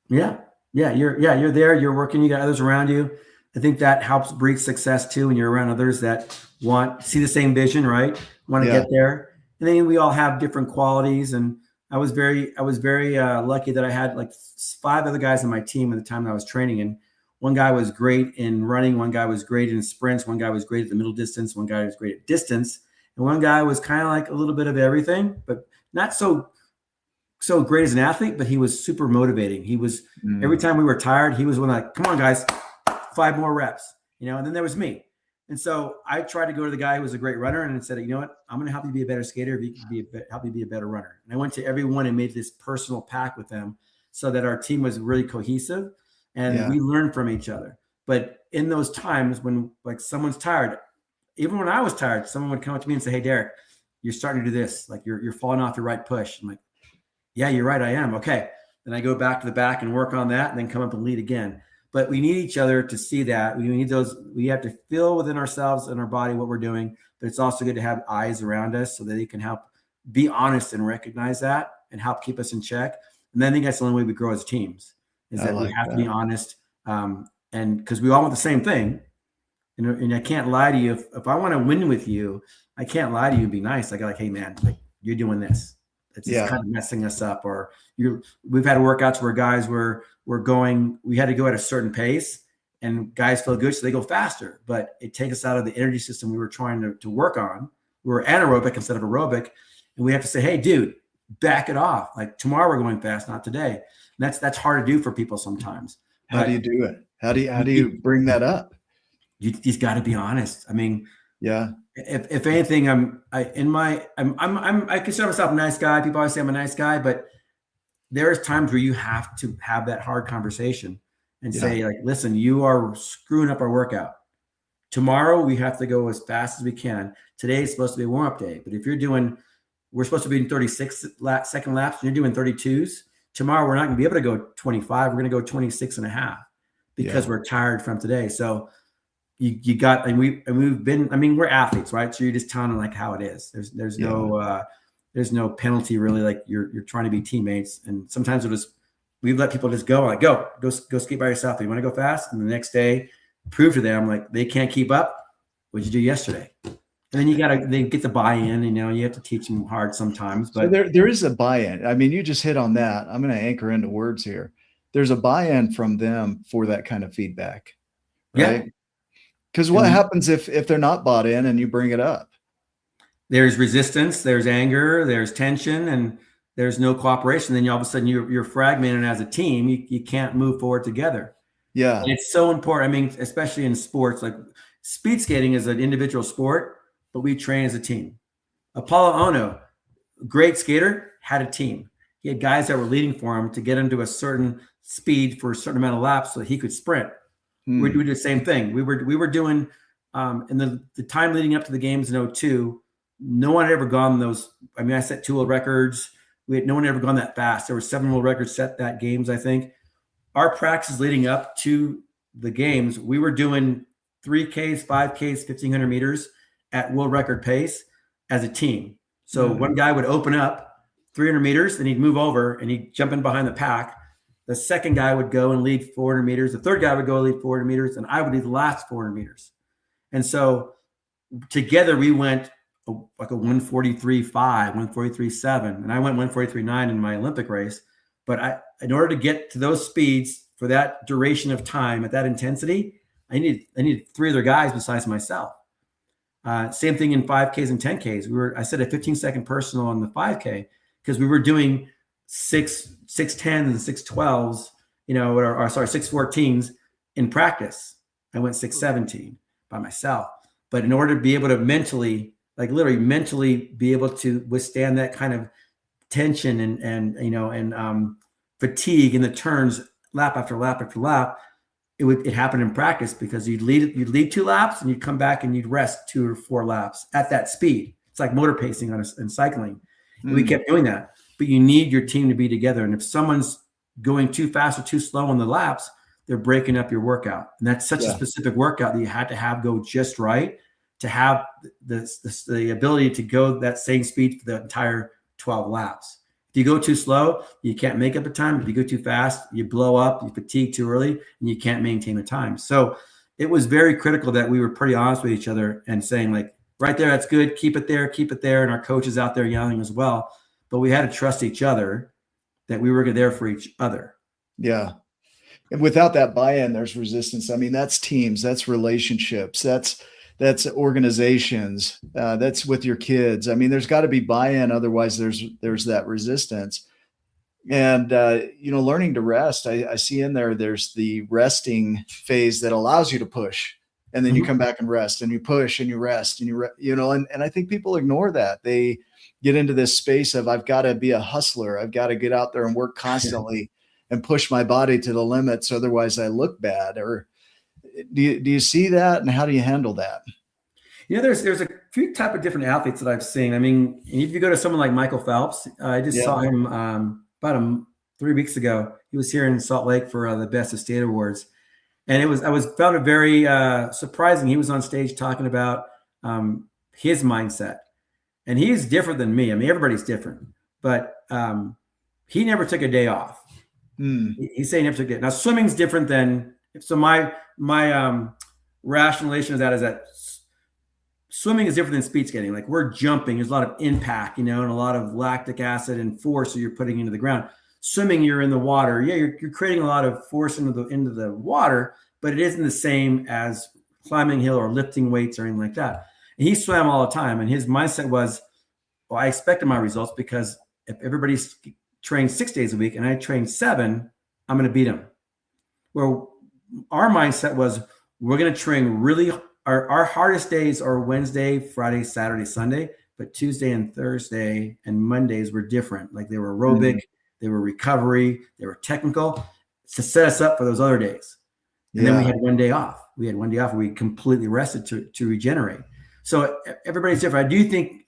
[SPEAKER 3] Yeah. You're there, you're working, you got others around you. I think that helps breed success too, when you're around others that see the same vision, right? Want to get there. And then we all have different qualities. And I was very lucky that I had like 5 other guys on my team at the time that I was training. And one guy was great in running. One guy was great in sprints. One guy was great at the middle distance. One guy was great at distance. And one guy was kind of like a little bit of everything, but not so great as an athlete, but he was super motivating. He was, every time we were tired, he was one like, come on guys, 5 more reps, and then there was me. And so I tried to go to the guy who was a great runner and said, you know what, I'm going to help you be a better skater. If you can help me be a better runner. And I went to everyone and made this personal pact with them so that our team was really cohesive. and we learn from each other. But in those times when like someone's tired, even when I was tired, someone would come up to me and say, "Hey, Derek, you're starting to do this. Like you're falling off your right push." I'm like, "Yeah, you're right. I am." Okay. Then I go back to the back and work on that and then come up and lead again. But we need each other to see that. We need those. We have to feel within ourselves and our body what we're doing. But it's also good to have eyes around us so that they can help be honest and recognize that and help keep us in check. And then I think that's the only way we grow as teams is that we have to be honest. And because we all want the same thing. And I can't lie to you. If I want to win with you, I can't lie to you and be nice. I go like, "Hey man, like you're doing this. It's kind of messing us up." Or we've had workouts where guys we had to go at a certain pace and guys feel good. So they go faster, but it takes us out of the energy system we were trying to work on. We were anaerobic instead of aerobic. And we have to say, "Hey dude, back it off. Like tomorrow we're going fast, not today." And that's hard to do for people sometimes.
[SPEAKER 2] How do you do it? How do you bring that up?
[SPEAKER 3] You just got to be honest. I mean,
[SPEAKER 2] yeah.
[SPEAKER 3] If anything, I consider myself a nice guy. People always say I'm a nice guy, but there's times where you have to have that hard conversation and say like, "Listen, you are screwing up our workout. Tomorrow we have to go as fast as we can. Today is supposed to be a warm-up day, but if we're supposed to be in 36-second laps and you're doing 32s. Tomorrow we're not going to be able to go 25. We're going to go 26 and a half because we're tired from today." So you got, and we've been, I mean, we're athletes, right? So you're just telling them like how it is. There's no penalty really. Like you're trying to be teammates. And sometimes we let people just go like, go skate by yourself. You want to go fast? And the next day prove to them like they can't keep up. What'd you do yesterday? And then they get the buy-in, you have to teach them hard sometimes, but
[SPEAKER 2] so there is a buy-in. I mean, you just hit on that. I'm going to anchor into words here. There's a buy-in from them for that kind of feedback. Right? Yeah. Because what happens if they're not bought in and you bring it up?
[SPEAKER 3] There's resistance, there's anger, there's tension, and there's no cooperation. Then all of a sudden you're fragmented as a team. You can't move forward together.
[SPEAKER 2] Yeah.
[SPEAKER 3] And it's so important. I mean, especially in sports, like speed skating is an individual sport, but we train as a team. Apollo Ono, great skater, had a team. He had guys that were leading for him to get him to a certain speed for a certain amount of laps so that he could sprint. We do the same thing. We were doing in the time leading up to the games in 2002, no one had ever gone those. I mean, I set 2 world records. No one had ever gone that fast. There were 7 world records set that games, I think. Our practices leading up to the games, we were doing 3Ks, 5Ks, 1,500 meters at world record pace as a team. So one guy would open up 300 meters, then he'd move over and he'd jump in behind the pack. The second guy would go and lead 400 meters. The third guy would go lead 400 meters, and I would lead the last 400 meters. And so together we went like a 143.5, 143.7, and I went 143.9 in my Olympic race. But in order to get to those speeds for that duration of time at that intensity, I needed 3 other guys besides myself. Same thing in 5Ks and 10Ks. I set a 15-second personal on the 5K because we were doing 6:10s and 6:12s, or 6:14s in practice. I went 6:17 by myself. But in order to be able to mentally be able to withstand that kind of tension and fatigue in the turns lap after lap after lap, it happened in practice because you'd lead 2 laps and you'd come back and you'd rest 2 or 4 laps at that speed. It's like motor pacing in cycling. And we kept doing that. But you need your team to be together. And if someone's going too fast or too slow on the laps, they're breaking up your workout. And that's such a specific workout that you had to have go just right to have the ability to go that same speed for the entire 12 laps. If you go too slow, you can't make up a time. If you go too fast, you blow up, you fatigue too early, and you can't maintain the time. So it was very critical that we were pretty honest with each other and saying like, right there, that's good. Keep it there. And our coach is out there yelling as well. But we had to trust each other that we were there for each other.
[SPEAKER 2] Yeah. And without that buy-in, there's resistance. I mean, that's teams, that's relationships, that's organizations, that's with your kids. I mean, there's got to be buy-in. Otherwise there's that resistance. And, learning to rest, I see in there's the resting phase that allows you to push. And then you come back and rest and you push and you rest and and I think people ignore that. They get into this space of, I've got to be a hustler. I've got to get out there and work constantly. and push my body to the limits. Otherwise I look bad. Or do you see that? And how do you handle that?
[SPEAKER 3] You know, there's a few type of different athletes that I've seen. I mean, if you go to someone like Michael Phelps, I just saw him about 3 weeks ago. He was here in Salt Lake for the Best of State Awards. And found it very surprising. He was on stage talking about his mindset, and he's different than me. I mean, everybody's different, but he never took a day off. He said he never took a day. Now, swimming's different than so. My rationalization of that is that swimming is different than speed skating. Like, we're jumping, there's a lot of impact, and a lot of lactic acid and force that you're putting into the ground. Swimming, you're in the water. Yeah, you're creating a lot of force into the water, but it isn't the same as climbing a hill or lifting weights or anything like that. And he swam all the time, and his mindset was, well, I expected my results because if everybody's trained 6 days a week and I train 7, I'm going to beat them. Well, our mindset was, we're going to train really. Our hardest days are Wednesday, Friday, Saturday, Sunday, but Tuesday and Thursday and Mondays were different. Like, they were aerobic, they were recovery, they were technical, to set us up for those other days. And then we had 1 day off. And we completely rested to regenerate. So everybody's different.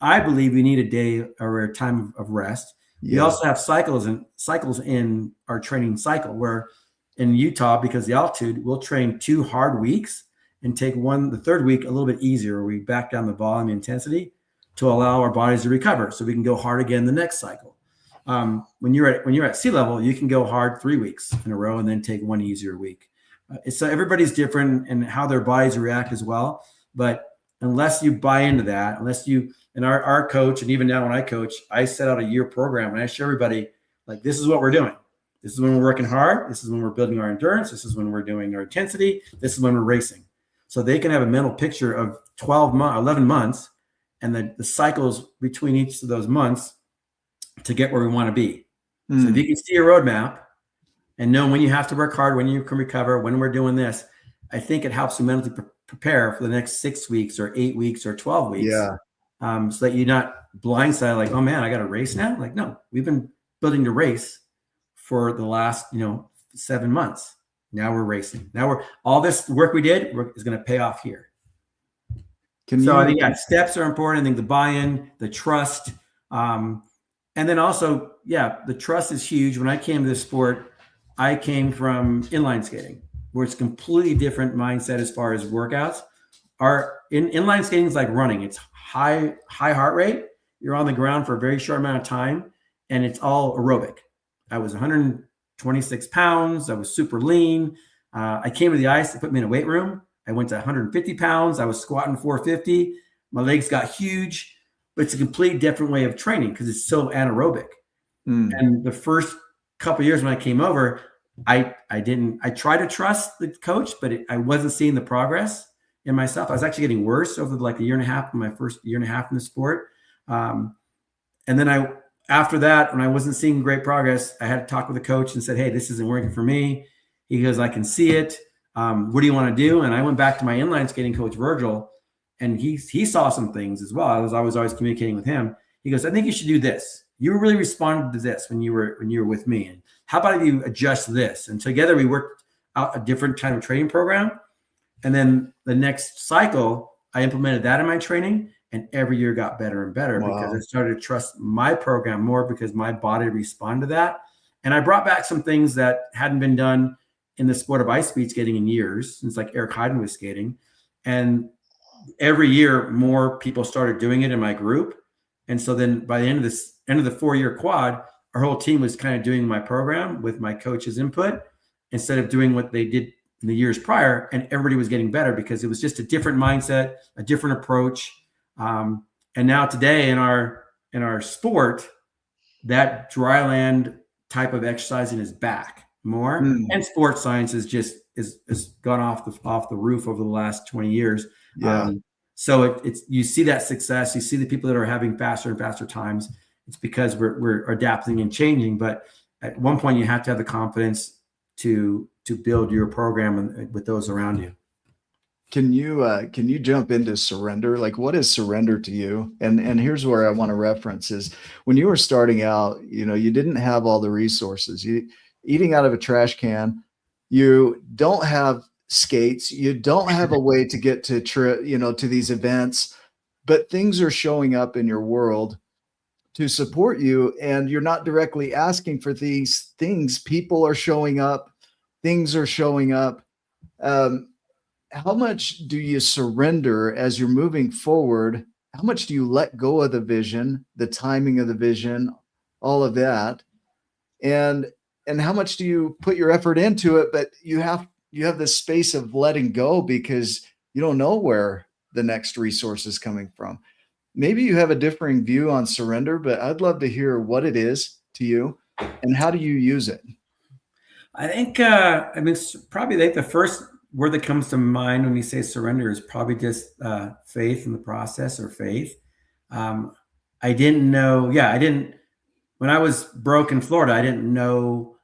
[SPEAKER 3] I believe we need a day or a time of rest. We also have cycles in our training cycle, where in Utah, because of the altitude, we'll train 2 hard weeks and take the third week a little bit easier. We back down the volume intensity to allow our bodies to recover, so we can go hard again the next cycle. When you're at sea level, you can go hard 3 weeks in a row and then take 1 easier week. So everybody's different and how their bodies react as well. But unless you buy into that, and our coach, and even now when I coach, I set out a year program and I show everybody, like, this is what we're doing. This is when we're working hard. This is when we're building our endurance. This is when we're doing our intensity. This is when we're racing. So they can have a mental picture of 11 months and the cycles between each of those months to get where we want to be. So if you can see a roadmap and know when you have to work hard, when you can recover, when we're doing this, I think it helps you mentally prepare for the next 6 weeks or 8 weeks or 12 weeks. So that you're not blindsided, like, oh man, I got to race now. Like, no, we've been building to race for the last, 7 months. Now we're racing. Now all this work we did is going to pay off here. I think steps are important. I think the buy-in, the trust, and then also, the trust is huge. When I came to this sport, I came from inline skating, where it's a completely different mindset as far as workouts. Inline skating is like running. It's high heart rate. You're on the ground for a very short amount of time, and it's all aerobic. I was 126 pounds. I was super lean. I came to the ice. They put me in a weight room. I went to 150 pounds. I was squatting 450. My legs got huge, but it's a completely different way of training because it's so anaerobic. And the first couple of years when I came over, I tried to trust the coach, but I wasn't seeing the progress in myself. I was actually getting worse over like a year and a half, my first year and a half in the sport. And then after that, when I wasn't seeing great progress, I had to talk with the coach and said, hey, this isn't working for me. He goes, I can see it. What do you want to do? And I went back to my inline skating coach, Virgil, and he saw some things as well. I was always communicating with him. He goes, I think you should do this. You really responded to this when you were with me. And how about if you adjust this? And together we worked out a different kind of training program. And then the next cycle, I implemented that in my training. And every year got better and better because I started to trust my program more because my body responded to that. And I brought back some things that hadn't been done in the sport of ice speed skating in years, since like Eric Heiden was skating. And every year, more people started doing it in my group. And so then by the end of the 4-year quad, our whole team was kind of doing my program with my coach's input instead of doing what they did in the years prior. And everybody was getting better because it was just a different mindset, a different approach. And now today in our sport, that dry land type of exercising is back more, and sports science is gone off the roof over the last 20 years. So you see that success, you see the people that are having faster and faster times. It's because we're adapting and changing. But at one point, you have to have the confidence to build your program with those around you.
[SPEAKER 2] Can you jump into surrender? Like, what is surrender to you? And here's where I want to reference is when you were starting out, you didn't have all the resources. eating out of a trash can. You don't have skates. You don't have a way to get to to these events, but things are showing up in your world to support you, and you're not directly asking for these things. People are showing up, things are showing up. How much do you surrender as you're moving forward? How much do you let go of the vision, the timing of the vision, all of that? And how much do you put your effort into it, but you have this space of letting go because you don't know where the next resource is coming from. Maybe you have a differing view on surrender, but I'd love to hear what it is to you and how do you use it?
[SPEAKER 3] I think, probably the first word that comes to mind when you say surrender is probably just faith in the process, or faith. I didn't know. When I was broke in Florida, I didn't know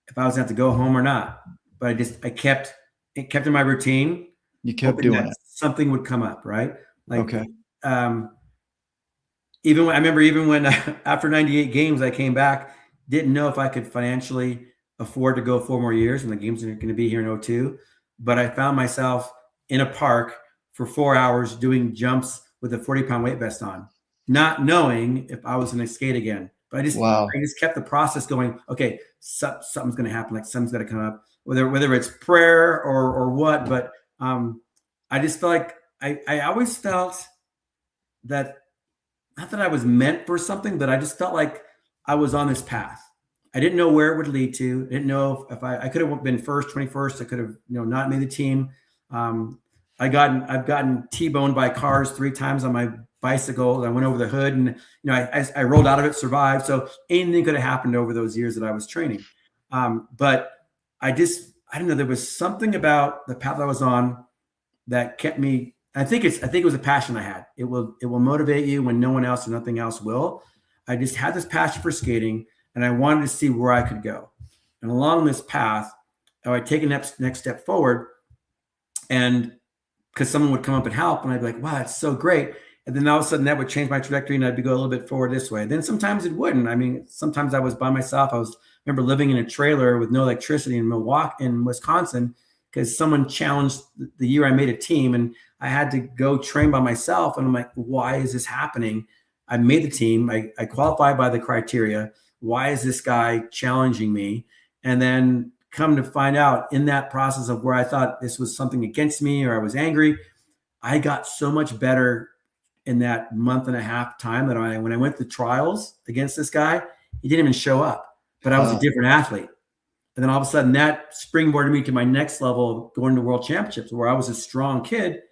[SPEAKER 3] if I was going to have to go home or not, but I kept in my routine.
[SPEAKER 2] You kept doing it.
[SPEAKER 3] Something would come up, right?
[SPEAKER 2] Okay.
[SPEAKER 3] Even when after 98 games, I came back, didn't know if I could financially afford to go 4 more years, and the games are going to be here in 2002. But I found myself in a park for 4 hours doing jumps with a 40-pound weight vest on, not knowing if I was going to skate again. But I just kept the process going. Okay, something's going to happen. Like something's going to come up, whether it's prayer or what. But I just felt like I always felt that, not that I was meant for something, but I just felt like I was on this path. I didn't know where it would lead to. I didn't know if I could have been first, 21st. I could have, not made the team. I've gotten T-boned by cars 3 times on my bicycle. I went over the hood, and I rolled out of it, survived. So anything could have happened over those years that I was training. But I don't know. There was something about the path I was on that kept me. I think it was a passion I had. It will motivate you when no one else or nothing else will. I just had this passion for skating, and I wanted to see where I could go. And along this path, I would take a next step forward, and because someone would come up and help, and I'd be like, wow, that's so great. And then all of a sudden that would change my trajectory, and I'd go a little bit forward this way. Then sometimes it wouldn't. I mean, sometimes I was by myself. I remember living in a trailer with no electricity in Wisconsin, because someone challenged the year I made a team, and I had to go train by myself. And I'm like, why is this happening? I made the team. I qualified by the criteria. Why is this guy challenging me? And then come to find out, in that process of where I thought this was something against me or I was angry, I got so much better in that month and a half time that when I went to trials against this guy, he didn't even show up, but I was a different athlete. And then all of a sudden that springboarded me to my next level of going to world championships, where I was a strong kid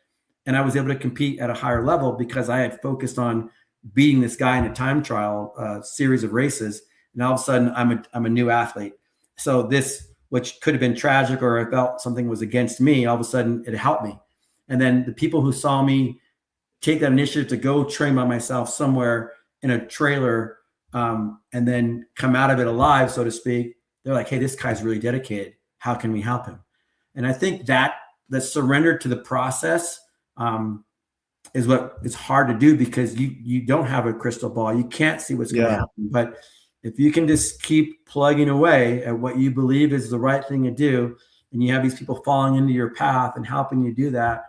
[SPEAKER 3] and I was able to compete at a higher level because I had focused on beating this guy in a time trial series of races. And all of a sudden I'm a new athlete. So this, which could have been tragic, or I felt something was against me, all of a sudden it helped me. And then the people who saw me take that initiative to go train by myself somewhere in a trailer, and then come out of it alive, so to speak, they're like, hey, this guy's really dedicated. How can we help him? And I think that the surrender to the process is what is hard to do, because you don't have a crystal ball. You can't see what's going to happen. But if you can just keep plugging away at what you believe is the right thing to do, and you have these people falling into your path and helping you do that,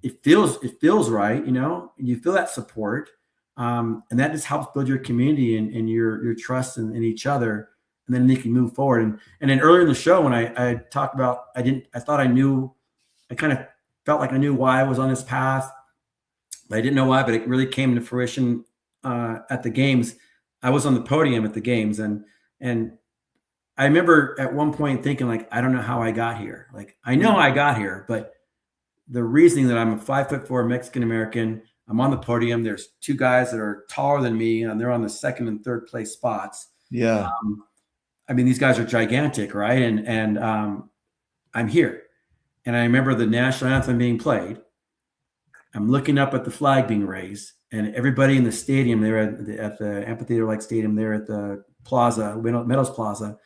[SPEAKER 3] it feels right, and you feel that support. And that just helps build your community and your trust in each other. And then they can move forward. And then earlier in the show, when I talked about, I kind of felt like I knew why I was on this path, but I didn't know why, but it really came to fruition at the games. I was on the podium at the games, and I remember at one point thinking, like, I don't know how I got here. Like, I know I got here, but the reasoning that I'm a 5'4" Mexican American, I'm on the podium. There's 2 guys that are taller than me, and they're on the 2nd and 3rd place spots.
[SPEAKER 2] Yeah.
[SPEAKER 3] I mean, these guys are gigantic, right? And I'm here. And I remember the national anthem being played. I'm looking up at the flag being raised, and everybody in the stadium there at the amphitheater-like stadium there at the plaza, Meadows Plaza,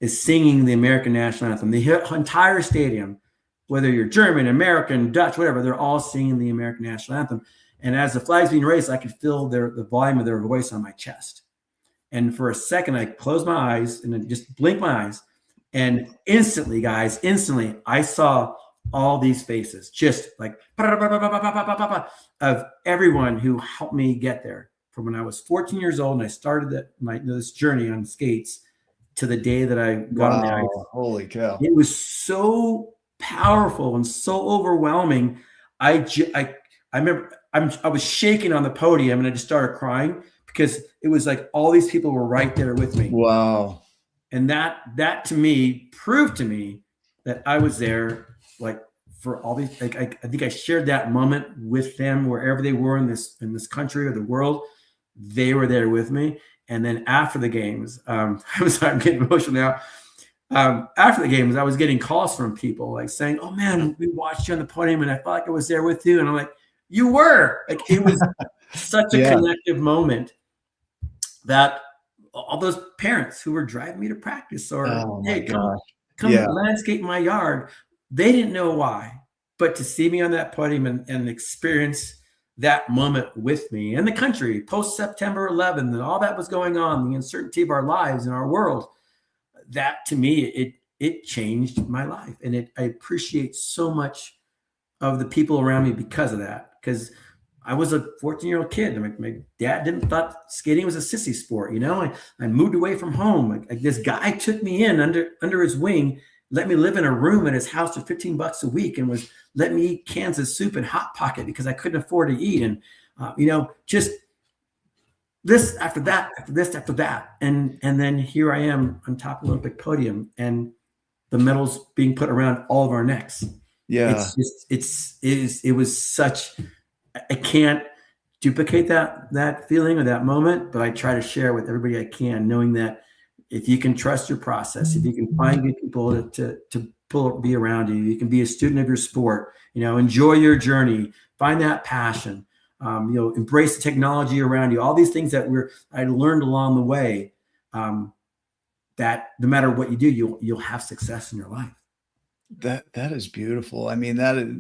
[SPEAKER 3] is singing the American national anthem. The entire stadium, whether you're German, American, Dutch, whatever, they're all singing the American national anthem. And as the flag's being raised, I could feel the volume of their voice on my chest. And for a second, I closed my eyes and then just blinked my eyes. And instantly, guys, I saw all these faces, just like of everyone who helped me get there. From when I was 14 years old and I started this journey on skates to the day that I got on the ice.
[SPEAKER 2] Holy cow.
[SPEAKER 3] It was so powerful and so overwhelming. I remember I was shaking on the podium and I just started crying because it was like all these people were right there with me.
[SPEAKER 2] Wow.
[SPEAKER 3] And that to me proved to me that I was there, like, for all these, like, I think I shared that moment with them wherever they were in this country or the world. They were there with me. And then after the games, I'm getting emotional now. After the games, I was getting calls from people like saying, "Oh man, we watched you on the podium and I felt like I was there with you." And I'm like, "You were." Like, it was such a connective moment that all those parents who were driving me to practice or, "Hey, come landscape my yard." They didn't know why, but to see me on that podium and experience that moment with me and the country post September 11th and all that was going on, the uncertainty of our lives and our world, that to me, it changed my life. And I appreciate so much of the people around me because of that. Because I was a 14-year-old kid. My dad didn't thought skating was a sissy sport. You know, I moved away from home. Like this guy took me in under his wing, let me live in a room at his house for $15 a week, and was let me eat cans of soup and Hot Pocket because I couldn't afford to eat. And just this after that, after this after that, and then here I am on top of the Olympic podium, and the medals being put around all of our necks.
[SPEAKER 2] Yeah,
[SPEAKER 3] it was such. I can't duplicate that feeling or that moment, but I try to share with everybody I can, knowing that if you can trust your process, if you can find good people to be around you, you can be a student of your sport, enjoy your journey, find that passion, embrace the technology around you, all these things that I learned along the way, that no matter what you do, you'll have success in your life.
[SPEAKER 2] That is beautiful. I mean,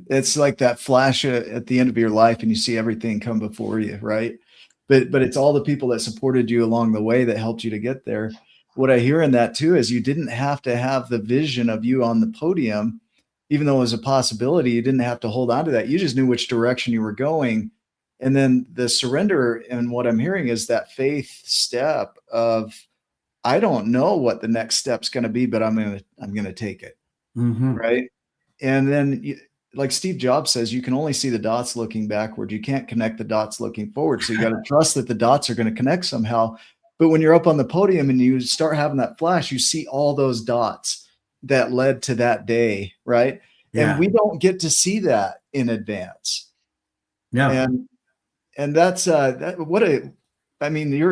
[SPEAKER 2] it's like that flash at the end of your life and you see everything come before you, right? But it's all the people that supported you along the way that helped you to get there. What I hear in that too is you didn't have to have the vision of you on the podium, even though it was a possibility. You didn't have to hold on to that. You just knew which direction you were going. And then the surrender, and what I'm hearing is that faith step of, I don't know what the next step's going to be, but I'm going to take it.
[SPEAKER 3] Mm-hmm.
[SPEAKER 2] Right. And then, like Steve Jobs says, you can only see the dots looking backward. You can't connect the dots looking forward. So you got to trust that the dots are going to connect somehow. But when you're up on the podium and you start having that flash, you see all those dots that led to that day. Right. Yeah. And we don't get to see that in advance.
[SPEAKER 3] No.
[SPEAKER 2] And that's your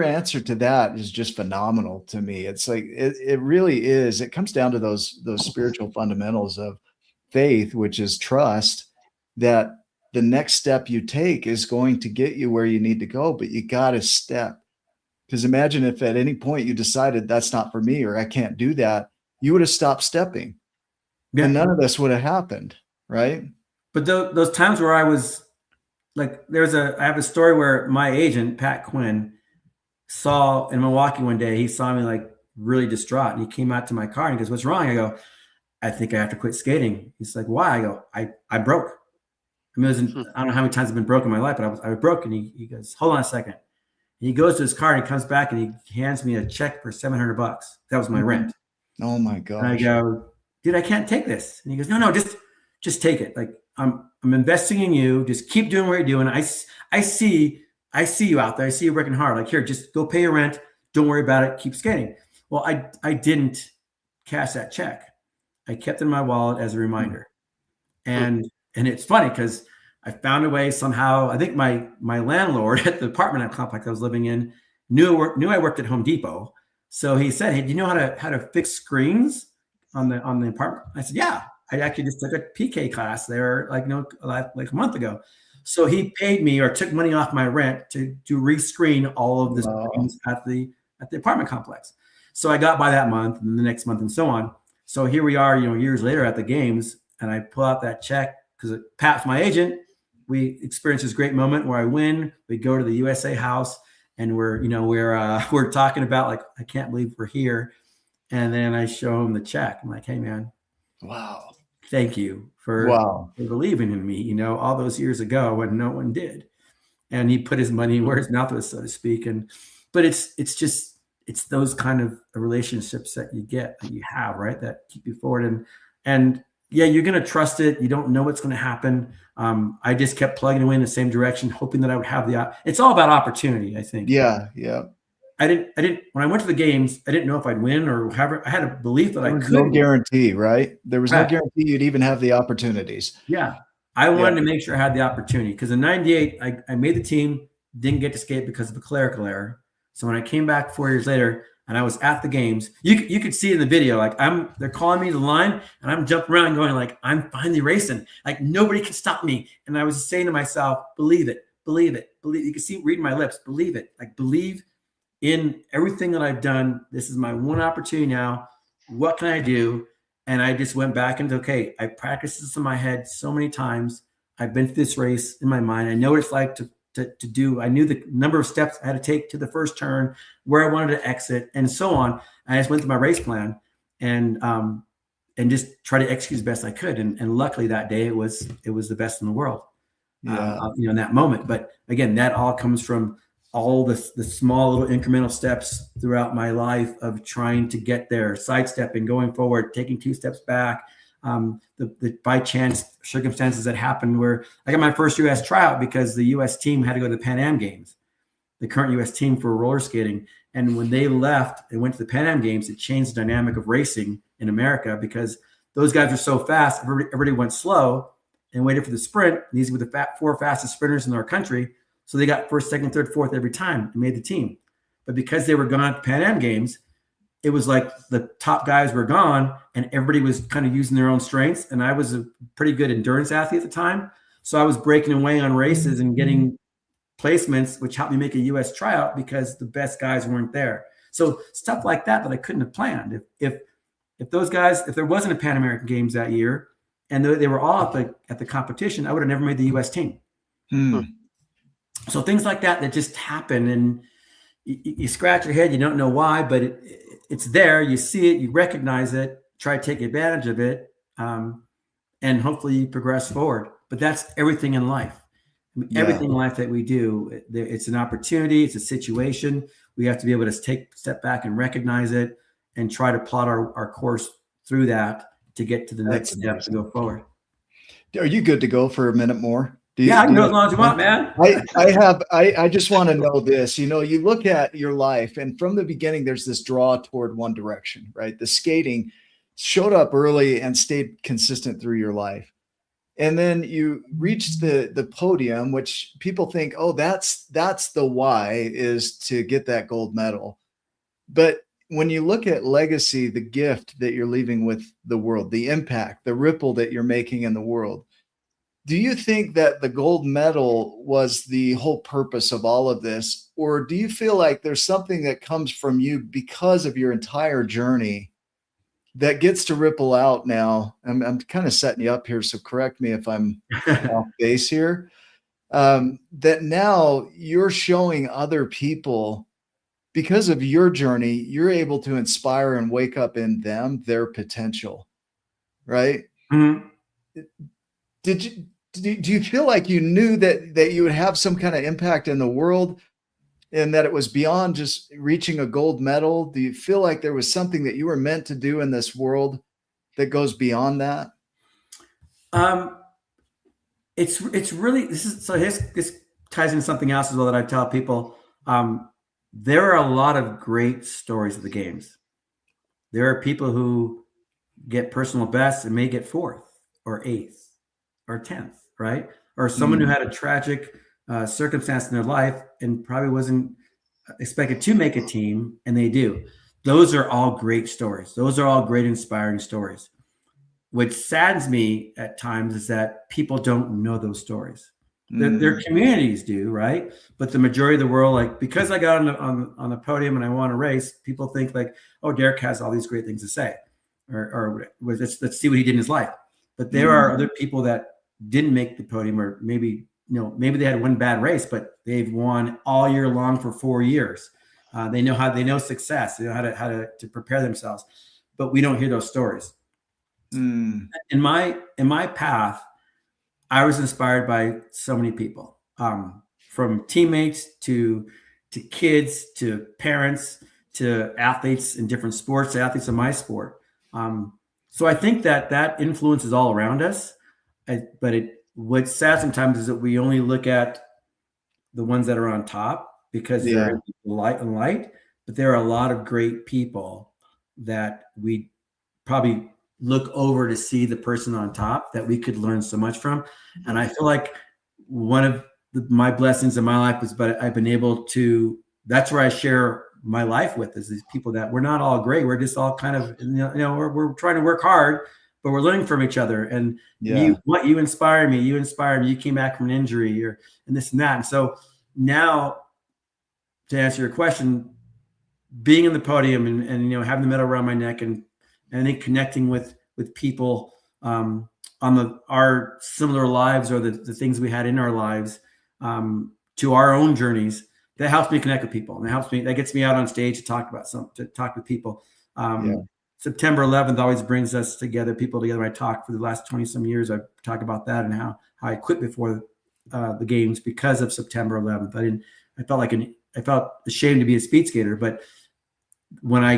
[SPEAKER 2] answer to that is just phenomenal to me. It's like, it really is. It comes down to those spiritual fundamentals of faith, which is trust that the next step you take is going to get you where you need to go, but you got to step. Because imagine if at any point you decided that's not for me, or I can't do that, you would have stopped stepping. Yeah. And none of this would have happened. Right.
[SPEAKER 3] But those times where I was like, I have a story where my agent, Pat Quinn, saw in Milwaukee one day, he saw me like really distraught, and he came out to my car and he goes, "What's wrong?" I go, "I think I have to quit skating." He's like, "Why?" I go, I broke. I mean, I don't know how many times I've been broke in my life, but I was broke. And he goes, "Hold on a second." And he goes to his car and he comes back and he hands me a check for $700. That was my rent.
[SPEAKER 2] Oh my gosh.
[SPEAKER 3] And I go, "Dude, I can't take this." And he goes, No, just take it. Like, I'm investing in you. Just keep doing what you're doing. I see you out there. I see you working hard. Like, here, just go pay your rent. Don't worry about it. Keep skating. Well, I didn't cash that check. I kept it in my wallet as a reminder. And it's funny because I found a way somehow. I think my landlord at the apartment complex I was living in knew I worked at Home Depot. So he said, "Hey, do you know how to fix screens on the apartment?" I said, "Yeah. I actually just took a PK class there like a month ago." So he paid me or took money off my rent to rescreen all of the screens at the apartment complex. So I got by that month and the next month and so on. So here we are, years later at the games, and I pull out that check because Pat's my agent. We experience this great moment where I win. We go to the USA house, and we're talking about like, I can't believe we're here. And then I show him the check. I'm like, hey man,
[SPEAKER 2] wow,
[SPEAKER 3] thank you for believing in me, all those years ago when no one did. And he put his money where his mouth was, so to speak. But it's those kind of relationships that you have, right, that keep you forward. And yeah, you're going to trust it. You don't know what's going to happen. I just kept plugging away in the same direction, hoping that I would have it's all about opportunity, I think.
[SPEAKER 2] Yeah.
[SPEAKER 3] I didn't, when I went to the games, I didn't know if I'd win or however. I had a belief that I could.
[SPEAKER 2] No guarantee, right? There was no guarantee you'd even have the opportunities.
[SPEAKER 3] Yeah. I wanted to make sure I had the opportunity, because in 98, I made the team, didn't get to skate because of a clerical error. So when I came back 4 years later and I was at the games, you could see in the video, like they're calling me to the line and I'm jumping around going like, I'm finally racing. Like nobody can stop me. And I was saying to myself, believe it, believe it, believe. You can see reading my lips, believe it. Like believe in everything that I've done. This is my one opportunity now. What can I do? And I just went back and okay, I practiced this in my head so many times. I've been through this race in my mind. I know what it's like to do. I knew the number of steps I had to take to the first turn, where I wanted to exit, and so on. I just went through my race plan and just try to execute as best I could. And luckily that day it was the best in the world. In that moment. But again, that all comes from all the small little incremental steps throughout my life of trying to get there, sidestepping, going forward, taking 2 steps back. The by chance circumstances that happened where I got my first U.S. tryout because the U.S. team had to go to the Pan Am Games, the current U.S. team for roller skating. And when they left and went to the Pan Am Games, it changed the dynamic of racing in America, because those guys are so fast. Everybody went slow and waited for the sprint. These were the 4 fastest sprinters in our country. So they got first, second, third, fourth every time and made the team. But because they were gone at the Pan Am Games, it was like the top guys were gone and everybody was kind of using their own strengths. And I was a pretty good endurance athlete at the time. So I was breaking away on races and getting placements, which helped me make a U.S. tryout because the best guys weren't there. So stuff like that I couldn't have planned. If those guys, if there wasn't a Pan American Games that year and they were all at the competition, I would have never made the U.S. team. So things like that just happen, and you scratch your head. You don't know why, but it's there. You see it, you recognize it, try to take advantage of it, and hopefully you progress forward. But that's everything in life. Everything in life that we do, it's an opportunity, it's a situation. We have to be able to step back and recognize it and try to plot our course through that to get to the next step to go forward.
[SPEAKER 2] Are you good to go for a minute more?
[SPEAKER 3] I can go as long as you want, man.
[SPEAKER 2] I just want to know this. You look at your life, and from the beginning, there's this draw toward one direction, right? The skating showed up early and stayed consistent through your life. And then you reached the podium, which people think, oh, that's the why, is to get that gold medal. But when you look at legacy, the gift that you're leaving with the world, the impact, the ripple that you're making in the world, do you think that the gold medal was the whole purpose of all of this? Or do you feel like there's something that comes from you because of your entire journey that gets to ripple out now? I'm kind of setting you up here, so correct me if I'm off base here. That now you're showing other people, because of your journey, you're able to inspire and wake up in them their potential, right? Mm-hmm. Do you feel like you knew that you would have some kind of impact in the world, and that it was beyond just reaching a gold medal? Do you feel like there was something that you were meant to do in this world that goes beyond that?
[SPEAKER 3] It's really, this ties into something else as well that I tell people. There are a lot of great stories of the games. There are people who get personal bests and may get 4th or 8th or 10th, right? Or someone who had a tragic circumstance in their life and probably wasn't expected to make a team, and they do. Those are all great stories. Those are all great, inspiring stories. What saddens me at times is that people don't know those stories. Their communities do, right? But the majority of the world, like, because I got on the podium and I won a race, people think like, oh, Derek has all these great things to say, or let's see what he did in his life. But there are other people that didn't make the podium, or maybe maybe they had one bad race, but they've won all year long for 4 years. They know success. They know how to prepare themselves, but we don't hear those stories. In my path, I was inspired by so many people, from teammates to kids, to parents, to athletes in different sports, to athletes in my sport. So I think that influence is all around us. But what's sad sometimes is that we only look at the ones that are on top because they're light. But there are a lot of great people that we probably look over to see the person on top that we could learn so much from. And I feel like one of my blessings in my life is, but I've been able to, that's where I share my life with, is these people that we're not all great. We're just all kind of, we're trying to work hard, but we're learning from each other. And you inspire me, you came back from an injury, and this and that. And so now, to answer your question, being in the podium and having the medal around my neck, and I think connecting with people on our similar lives, or the things we had in our lives, to our own journeys, that helps me connect with people, and that gets me out on stage to talk with people. September 11th always brings us together, people together. I talk for the last 20 some years. I talk about that and how I quit before the games because of September 11th. I felt ashamed to be a speed skater, but when I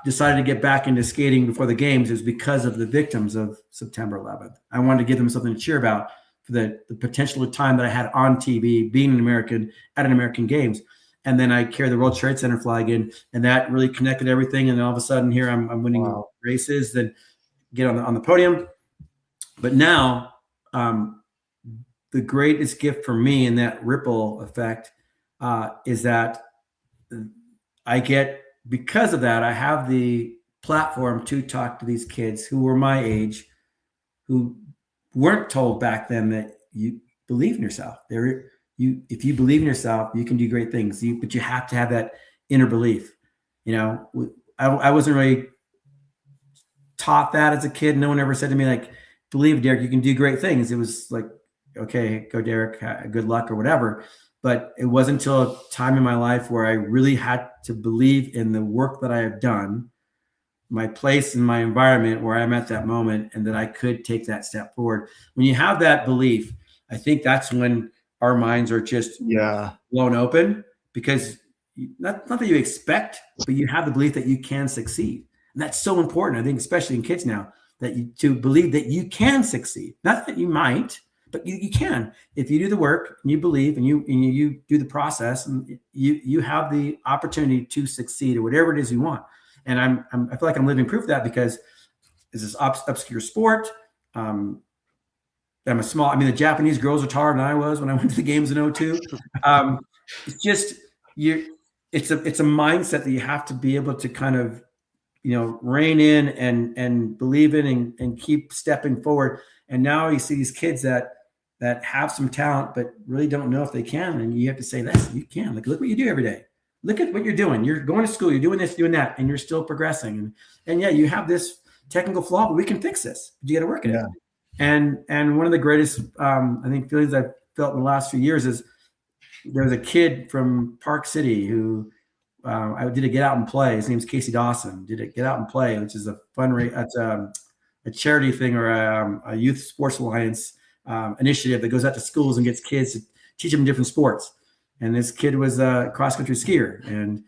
[SPEAKER 3] decided to get back into skating before the games, it was because of the victims of September 11th. I wanted to give them something to cheer about, for the potential of time that I had on TV, being an American at an American Games. And then I carried the World Trade Center flag in, and that really connected everything. And all of a sudden here I'm winning races, then get on the podium. But now the greatest gift for me in that ripple effect is that because of that, I have the platform to talk to these kids who were my age, who weren't told back then that you believe in yourself. If you believe in yourself, you can do great things. But you have to have that inner belief. I wasn't really taught that as a kid. No one ever said to me, like, believe, Derek, you can do great things. It was like, okay, go Derek, good luck or whatever. But it wasn't until a time in my life where I really had to believe in the work that I have done, my place in my environment, where I'm at that moment, and that I could take that step forward. When you have that belief, I think that's when our minds are just blown open, because not that you expect, but you have the belief that you can succeed. And that's so important, I think, especially in kids now, to believe that you can succeed. Not that you might, but you can. If you do the work and you believe and you do the process, and you have the opportunity to succeed at whatever it is you want. And I feel like I'm living proof of that, because it's this obscure sport. The Japanese girls are taller than I was when I went to the games in 2002. It's just, it's a mindset that you have to be able to kind of, rein in and believe in and keep stepping forward. And now you see these kids that have some talent, but really don't know if they can. And you have to say, listen, you can. Like, look what you do every day. Look at what you're doing. You're going to school, you're doing this, doing that, and you're still progressing. And you have this technical flaw, but we can fix this. You got to work at it. And one of the greatest, I think, feelings I've felt in the last few years is there's a kid from Park City who I did a Get Out and Play. His name's Casey Dawson. Did a Get Out and Play, which is a it's a charity thing, or a Youth Sports Alliance initiative that goes out to schools and gets kids to teach them different sports. And this kid was a cross-country skier, and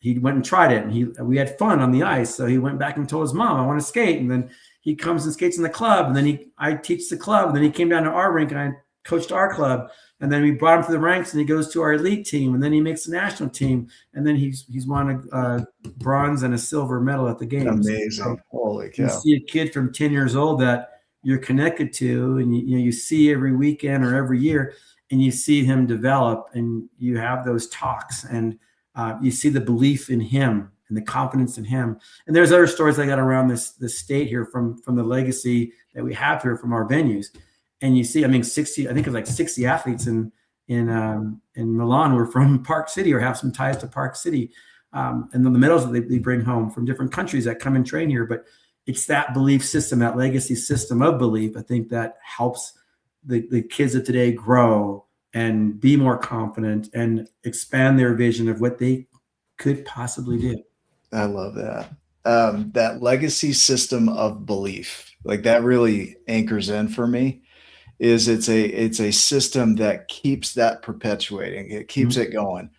[SPEAKER 3] he went and tried it, and we had fun on the ice. So he went back and told his mom, I want to skate. And then he comes and skates in the club, and then I teach the club. And then he came down to our rink, and I coached our club. And then we brought him through the ranks, and he goes to our elite team, and then he makes the national team. And then he's won a bronze and a silver medal at the games.
[SPEAKER 2] Amazing. So holy cow.
[SPEAKER 3] You see a kid from 10 years old that you're connected to, and you see every weekend or every year, and you see him develop, and you have those talks, and you see the belief in him and the confidence in him. And there's other stories I got around this state here from the legacy that we have here from our venues. And you see, 60, I think it was like 60 athletes in Milan were from Park City or have some ties to Park City. And then the medals that they bring home from different countries that come and train here. But it's that belief system, that legacy system of belief, I think, that helps the kids of today grow and be more confident and expand their vision of what they could possibly do.
[SPEAKER 2] I love that. That legacy system of belief, like that really anchors in for me. It's a system that keeps that perpetuating. It keeps it going.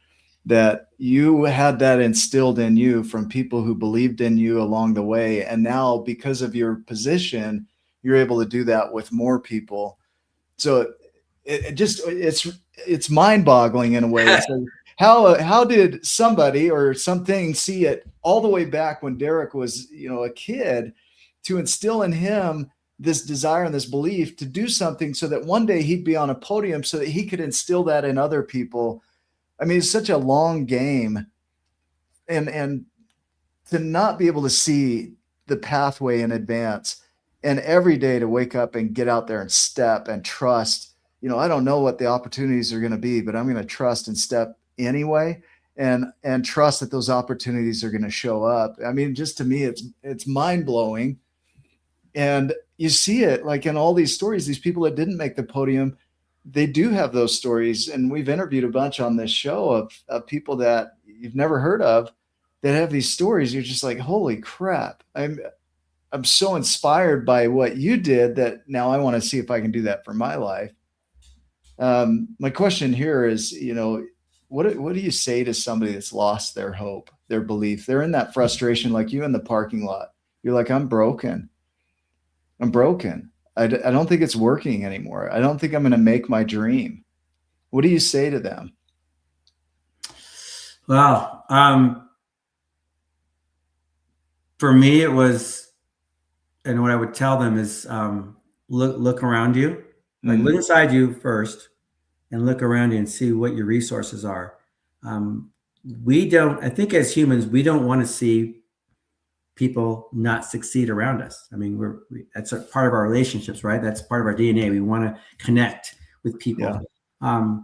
[SPEAKER 2] That you had that instilled in you from people who believed in you along the way, and now because of your position, you're able to do that with more people. So it's mind-boggling in a way. It's like, how did somebody or something see it all the way back when Derek was, a kid, to instill in him this desire and this belief to do something so that one day he'd be on a podium so that he could instill that in other people. I mean, it's such a long game, and to not be able to see the pathway in advance, and every day to wake up and get out there and step and trust. I don't know what the opportunities are going to be, but I'm going to trust and step anyway, and trust that those opportunities are going to show up. I mean, just to me, it's mind blowing. And you see it like in all these stories, these people that didn't make the podium, they do have those stories. And we've interviewed a bunch on this show of people that you've never heard of that have these stories. You're just like, holy crap. I'm so inspired by what you did that now I want to see if I can do that for my life. My question here is, what do you say to somebody that's lost their hope, their belief? They're in that frustration, like you in the parking lot. You're like, I'm broken. I don't think it's working anymore. I don't think I'm going to make my dream. What do you say to them?
[SPEAKER 3] Well, for me, it was, and what I would tell them is, look around you, like look inside you first and look around you and see what your resources are. I think as humans, we don't want to see people not succeed around us. I mean, that's a part of our relationships, right? That's part of our DNA. We want to connect with people. Yeah.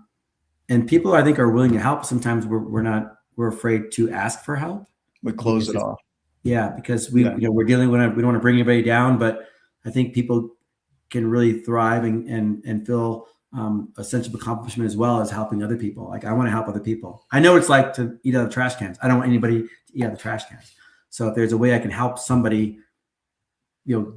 [SPEAKER 3] And people, I think, are willing to help. Sometimes we're afraid to ask for help.
[SPEAKER 2] We close it off.
[SPEAKER 3] Yeah, because we're dealing with, we don't want to bring anybody down, but I think people can really thrive and feel a sense of accomplishment as well as helping other people. Like, I want to help other people. I know what it's like to eat out of trash cans. I don't want anybody to eat out of the trash cans. So if there's a way I can help somebody,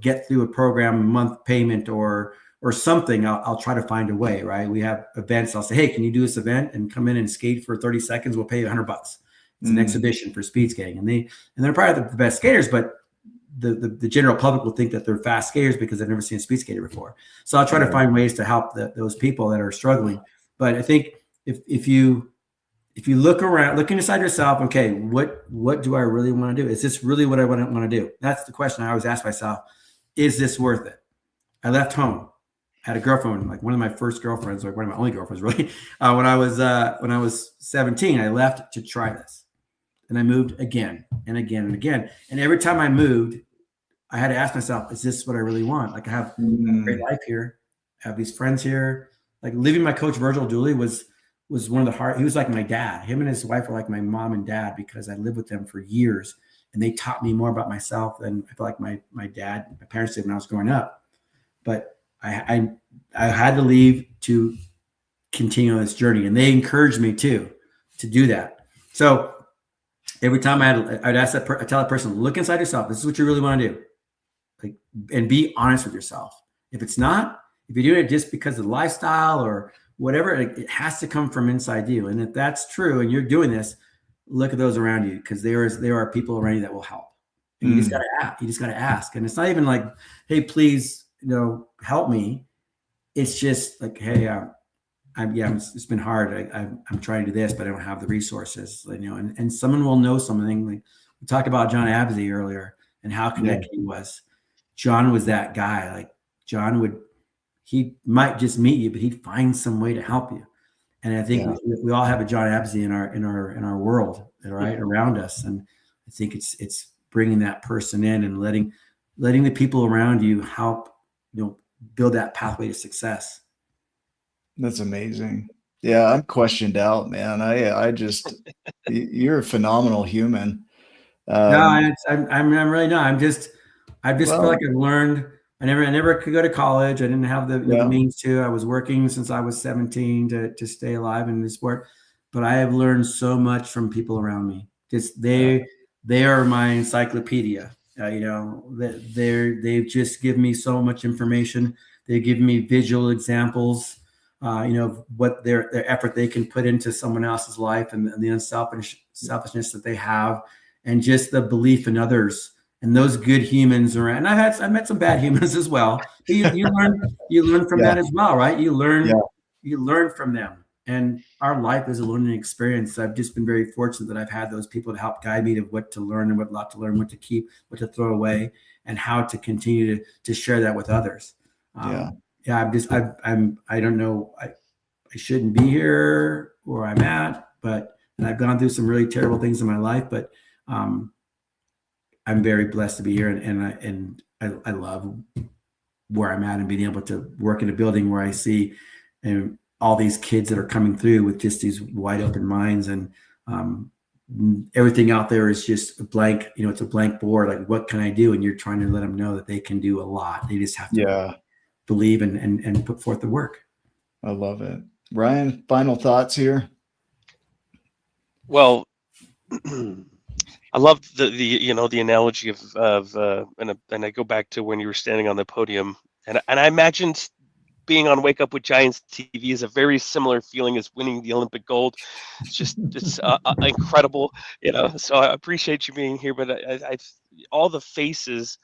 [SPEAKER 3] get through a program, month payment or something, I'll try to find a way, right? We have events. I'll say, hey, can you do this event and come in and skate for 30 seconds? We'll pay you $100. It's an exhibition for speed skating. And they're probably the best skaters, but the general public will think that they're fast skaters because they've never seen a speed skater before. So I'll try to find ways to help those people that are struggling. But I think if you look around, look inside yourself, okay, what do I really want to do? Is this really what I want to do? That's the question I always ask myself. Is this worth it? I left home. I had a girlfriend, like one of my first girlfriends, or one of my only girlfriends, really. When I was 17, I left to try this, and I moved again and again and again. And every time I moved, I had to ask myself, is this what I really want? Like, I have a great life here. I have these friends here. Like, leaving my coach, Virgil Dooley, was one of the hard. He was like my dad. Him and his wife were like my mom and dad because I lived with them for years, and they taught me more about myself than I feel like my dad, my parents did when I was growing up. But I had to leave to continue on this journey, and they encouraged me to do that. So every time I'd ask I tell that person, look inside yourself. This is what you really want to do, like, and be honest with yourself. If it's not, if you're doing it just because of the lifestyle or whatever, it has to come from inside you. And if that's true, and you're doing this, look at those around you, because there are people around you that will help. And you just got to ask. You just got to ask. And it's not even like, hey, please, help me. It's just like, hey, it's been hard. I'm trying to do this, but I don't have the resources, and someone will know something. Like, we talked about John Absey earlier and how connected he was. John was that guy. Like, he might just meet you, but he'd find some way to help you. And I think we all have a John Absey in our world, right, around us. And I think it's bringing that person in and letting the people around you help, build that pathway to success.
[SPEAKER 2] That's amazing. Yeah, I'm questioned out, man. I just, you're a phenomenal human.
[SPEAKER 3] No, I'm really not. I just feel like I've learned I never could go to college. I didn't have the, the means to. I was working since I was 17 to stay alive in this sport. But I have learned so much from people around me. Just they are my encyclopedia. You know, they've just given me so much information. They give me visual examples. You know what their effort they can put into someone else's life, and the selfishness that they have, and just the belief in others and those good humans around. And I met some bad humans as well. But you learn from that as well, right? You learn from them. And our life is a learning experience. I've just been very fortunate that I've had those people to help guide me to what to learn and what not to learn, what to keep, what to throw away, and how to continue to share that with others. Yeah. I don't know. I shouldn't be here where I'm at, but and I've gone through some really terrible things in my life, but I'm very blessed to be here, and I love where I'm at and being able to work in a building where I see and all these kids that are coming through with just these wide open minds, and everything out there is just a blank. You know, it's a blank board. Like, what can I do? And you're trying to let them know that they can do a lot. They just have to believe and put forth the work.
[SPEAKER 2] I love it. Ryan, final thoughts here?
[SPEAKER 1] Well, I love the you know, the analogy of and I go back to when you were standing on the podium, and I imagined being on Wake Up with Giants TV is a very similar feeling as winning the Olympic gold. It's incredible, you know. So I appreciate you being here, but I all the faces.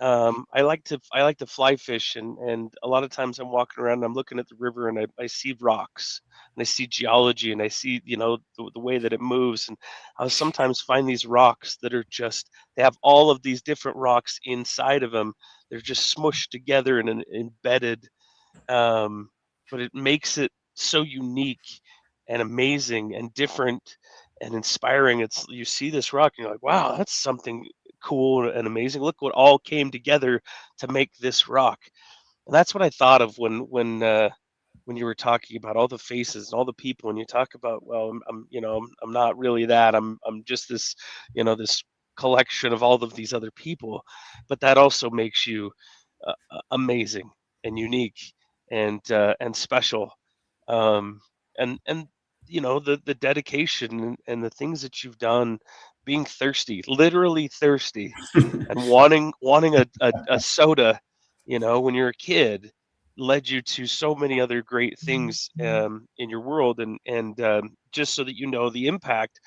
[SPEAKER 1] I like to fly fish, and a lot of times I'm walking around and I'm looking at the river, and I see rocks, and I see geology, and I see, you know, the way that it moves, and I'll sometimes find these rocks that are just, they have all of these different rocks inside of them. They're just smushed together and embedded, but it makes it so unique and amazing and different and inspiring. It's, you see this rock and you're like, wow, that's something cool and amazing. Look what all came together to make this rock. And that's what I thought of when you were talking about all the faces and all the people, and you talk about, well, you know, I'm not really that. I'm just this, you know, this collection of all of these other people, but that also makes you amazing and unique and special. Um, and you know, the dedication and the things that you've done, being thirsty, literally thirsty, and wanting a soda, you know, when you're a kid, led you to so many other great things in your world, and just so that you know the impact.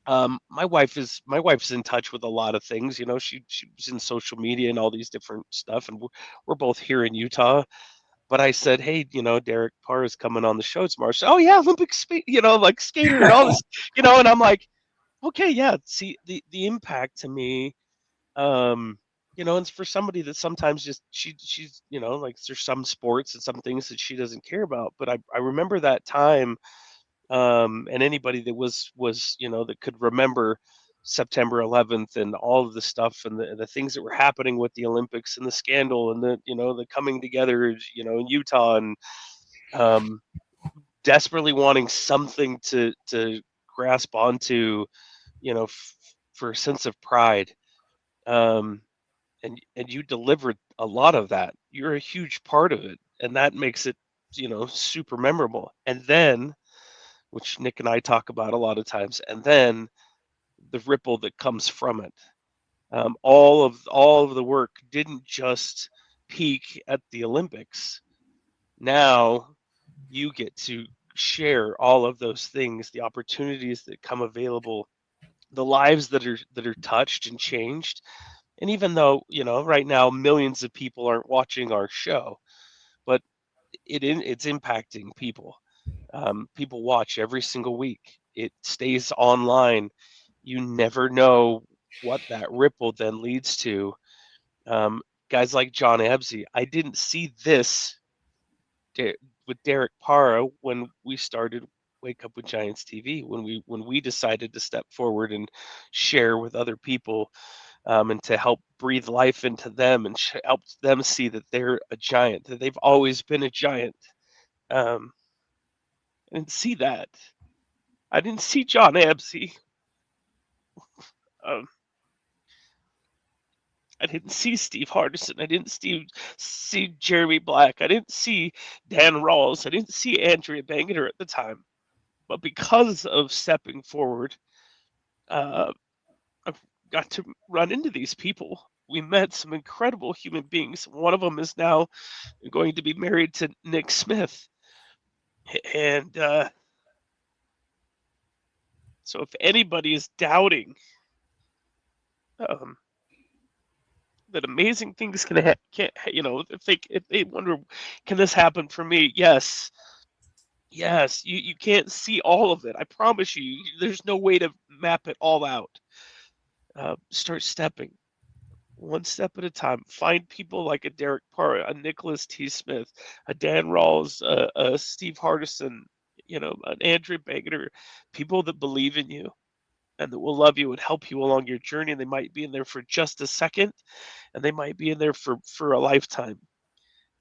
[SPEAKER 1] My wife's in touch with a lot of things. You know, she's in social media and all these different stuff, and we're both here in Utah. But I said, hey, you know, Derek Parra is coming on the show tomorrow. So, oh yeah, you know, like skater and all this, you know, and I'm like, okay, yeah. See the impact to me, you know, and it's for somebody that sometimes just she's, you know, like there's some sports and some things that she doesn't care about. But I remember that time, and anybody that was, you know, that could remember September 11th and all of the stuff and the things that were happening with the Olympics and the scandal and the, you know, the coming together, you know, in Utah, and um, desperately wanting something to grasp onto, you know, for a sense of pride. Um, and you delivered a lot of that. You're a huge part of it, and that makes it, you know, super memorable. And then, which Nick and I talk about a lot of times, and then the ripple that comes from it. All of the work didn't just peak at the Olympics. Now you get to share all of those things, the opportunities that come available, the lives that are touched and changed. And even though, you know, right now millions of people aren't watching our show, but it's impacting people. People watch every single week. It stays online. You never know what that ripple then leads to. Um, Guys like John Absey. I didn't see this with Derek Parra when we started Wake Up with Giants TV. When we decided to step forward and share with other people, and to help breathe life into them and help them see that they're a giant, that they've always been a giant. Um, I didn't see that. I didn't see John Absey. Um, I didn't see Steve Hardison. I didn't see Jeremy Black. I didn't see Dan Rawls. I didn't see Andrea Bangeter at the time. But because of stepping forward, I've got to run into these people. We met some incredible human beings. One of them is now going to be married to Nick Smith. And so if anybody is doubting that amazing things can if they wonder, can this happen for me? Yes. You can't see all of it. I promise you, there's no way to map it all out. Start stepping one step at a time. Find people like a Derek Parra, a Nicholas T. Smith, a Dan Rawls, a Steve Hardison, an Andrew Bangeter, people that believe in you and that will love you and help you along your journey. And they might be in there for just a second, and they might be in there for a lifetime.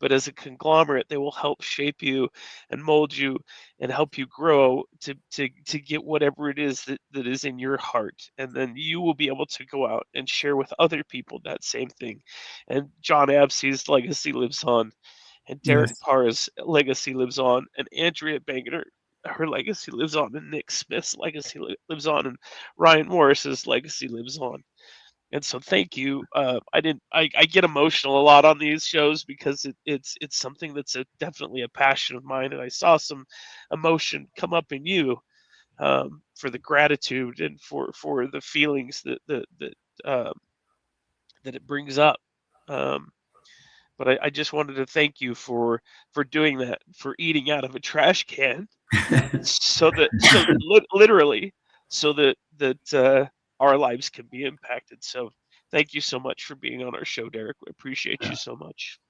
[SPEAKER 1] But as a conglomerate, they will help shape you and mold you and help you grow to get whatever it is that is in your heart. And then you will be able to go out and share with other people that same thing. And John Absey's legacy lives on, and Derek Parra's legacy lives on, and Andrea Bangeter, her legacy lives on, and Nick Smith's legacy lives on, and Ryan Morris's legacy lives on. And so thank you. I get emotional a lot on these shows because it's something that's definitely a passion of mine, and I saw some emotion come up in you for the gratitude and for the feelings that it brings up. But I just wanted to thank you for doing that, for eating out of a trash can, literally, so that our lives can be impacted. So thank you so much for being on our show, Derek. We appreciate you so much.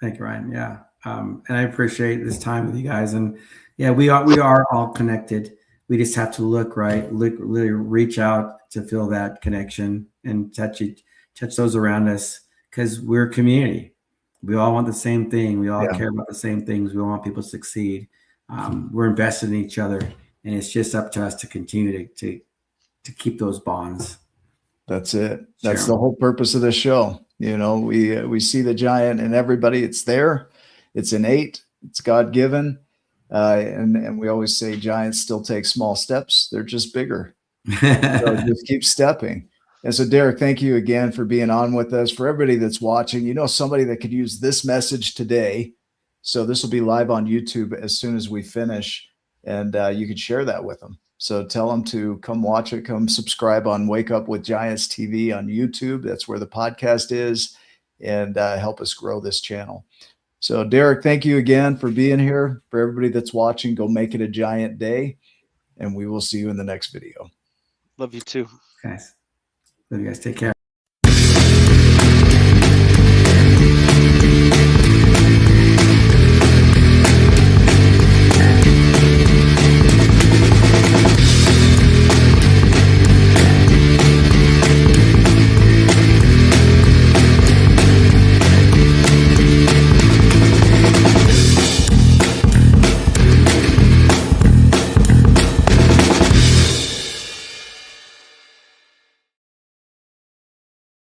[SPEAKER 3] Thank you, Ryan. Yeah. And I appreciate this time with you guys. And yeah, we are all connected. We just have to look, right? Really reach out to feel that connection and touch those around us, because we're a community. We all want the same thing. We all care about the same things. We want people to succeed. We're invested in each other, and it's just up to us to continue to keep those bonds.
[SPEAKER 2] That's it. That's the whole purpose of this show. We see the giant in everybody. It's there. It's innate. It's God-given. And we always say giants still take small steps. They're just bigger. So just keep stepping. And so, Derek, thank you again for being on with us. For everybody that's watching, somebody that could use this message today. So this will be live on YouTube as soon as we finish, and you can share that with them. So tell them to come watch it, come subscribe on Wake Up with Giants TV on YouTube. That's where the podcast is, and help us grow this channel. So, Derek, thank you again for being here. For everybody that's watching, go make it a giant day, and we will see you in the next video.
[SPEAKER 1] Love you too.
[SPEAKER 3] Guys. Love you guys. Take care.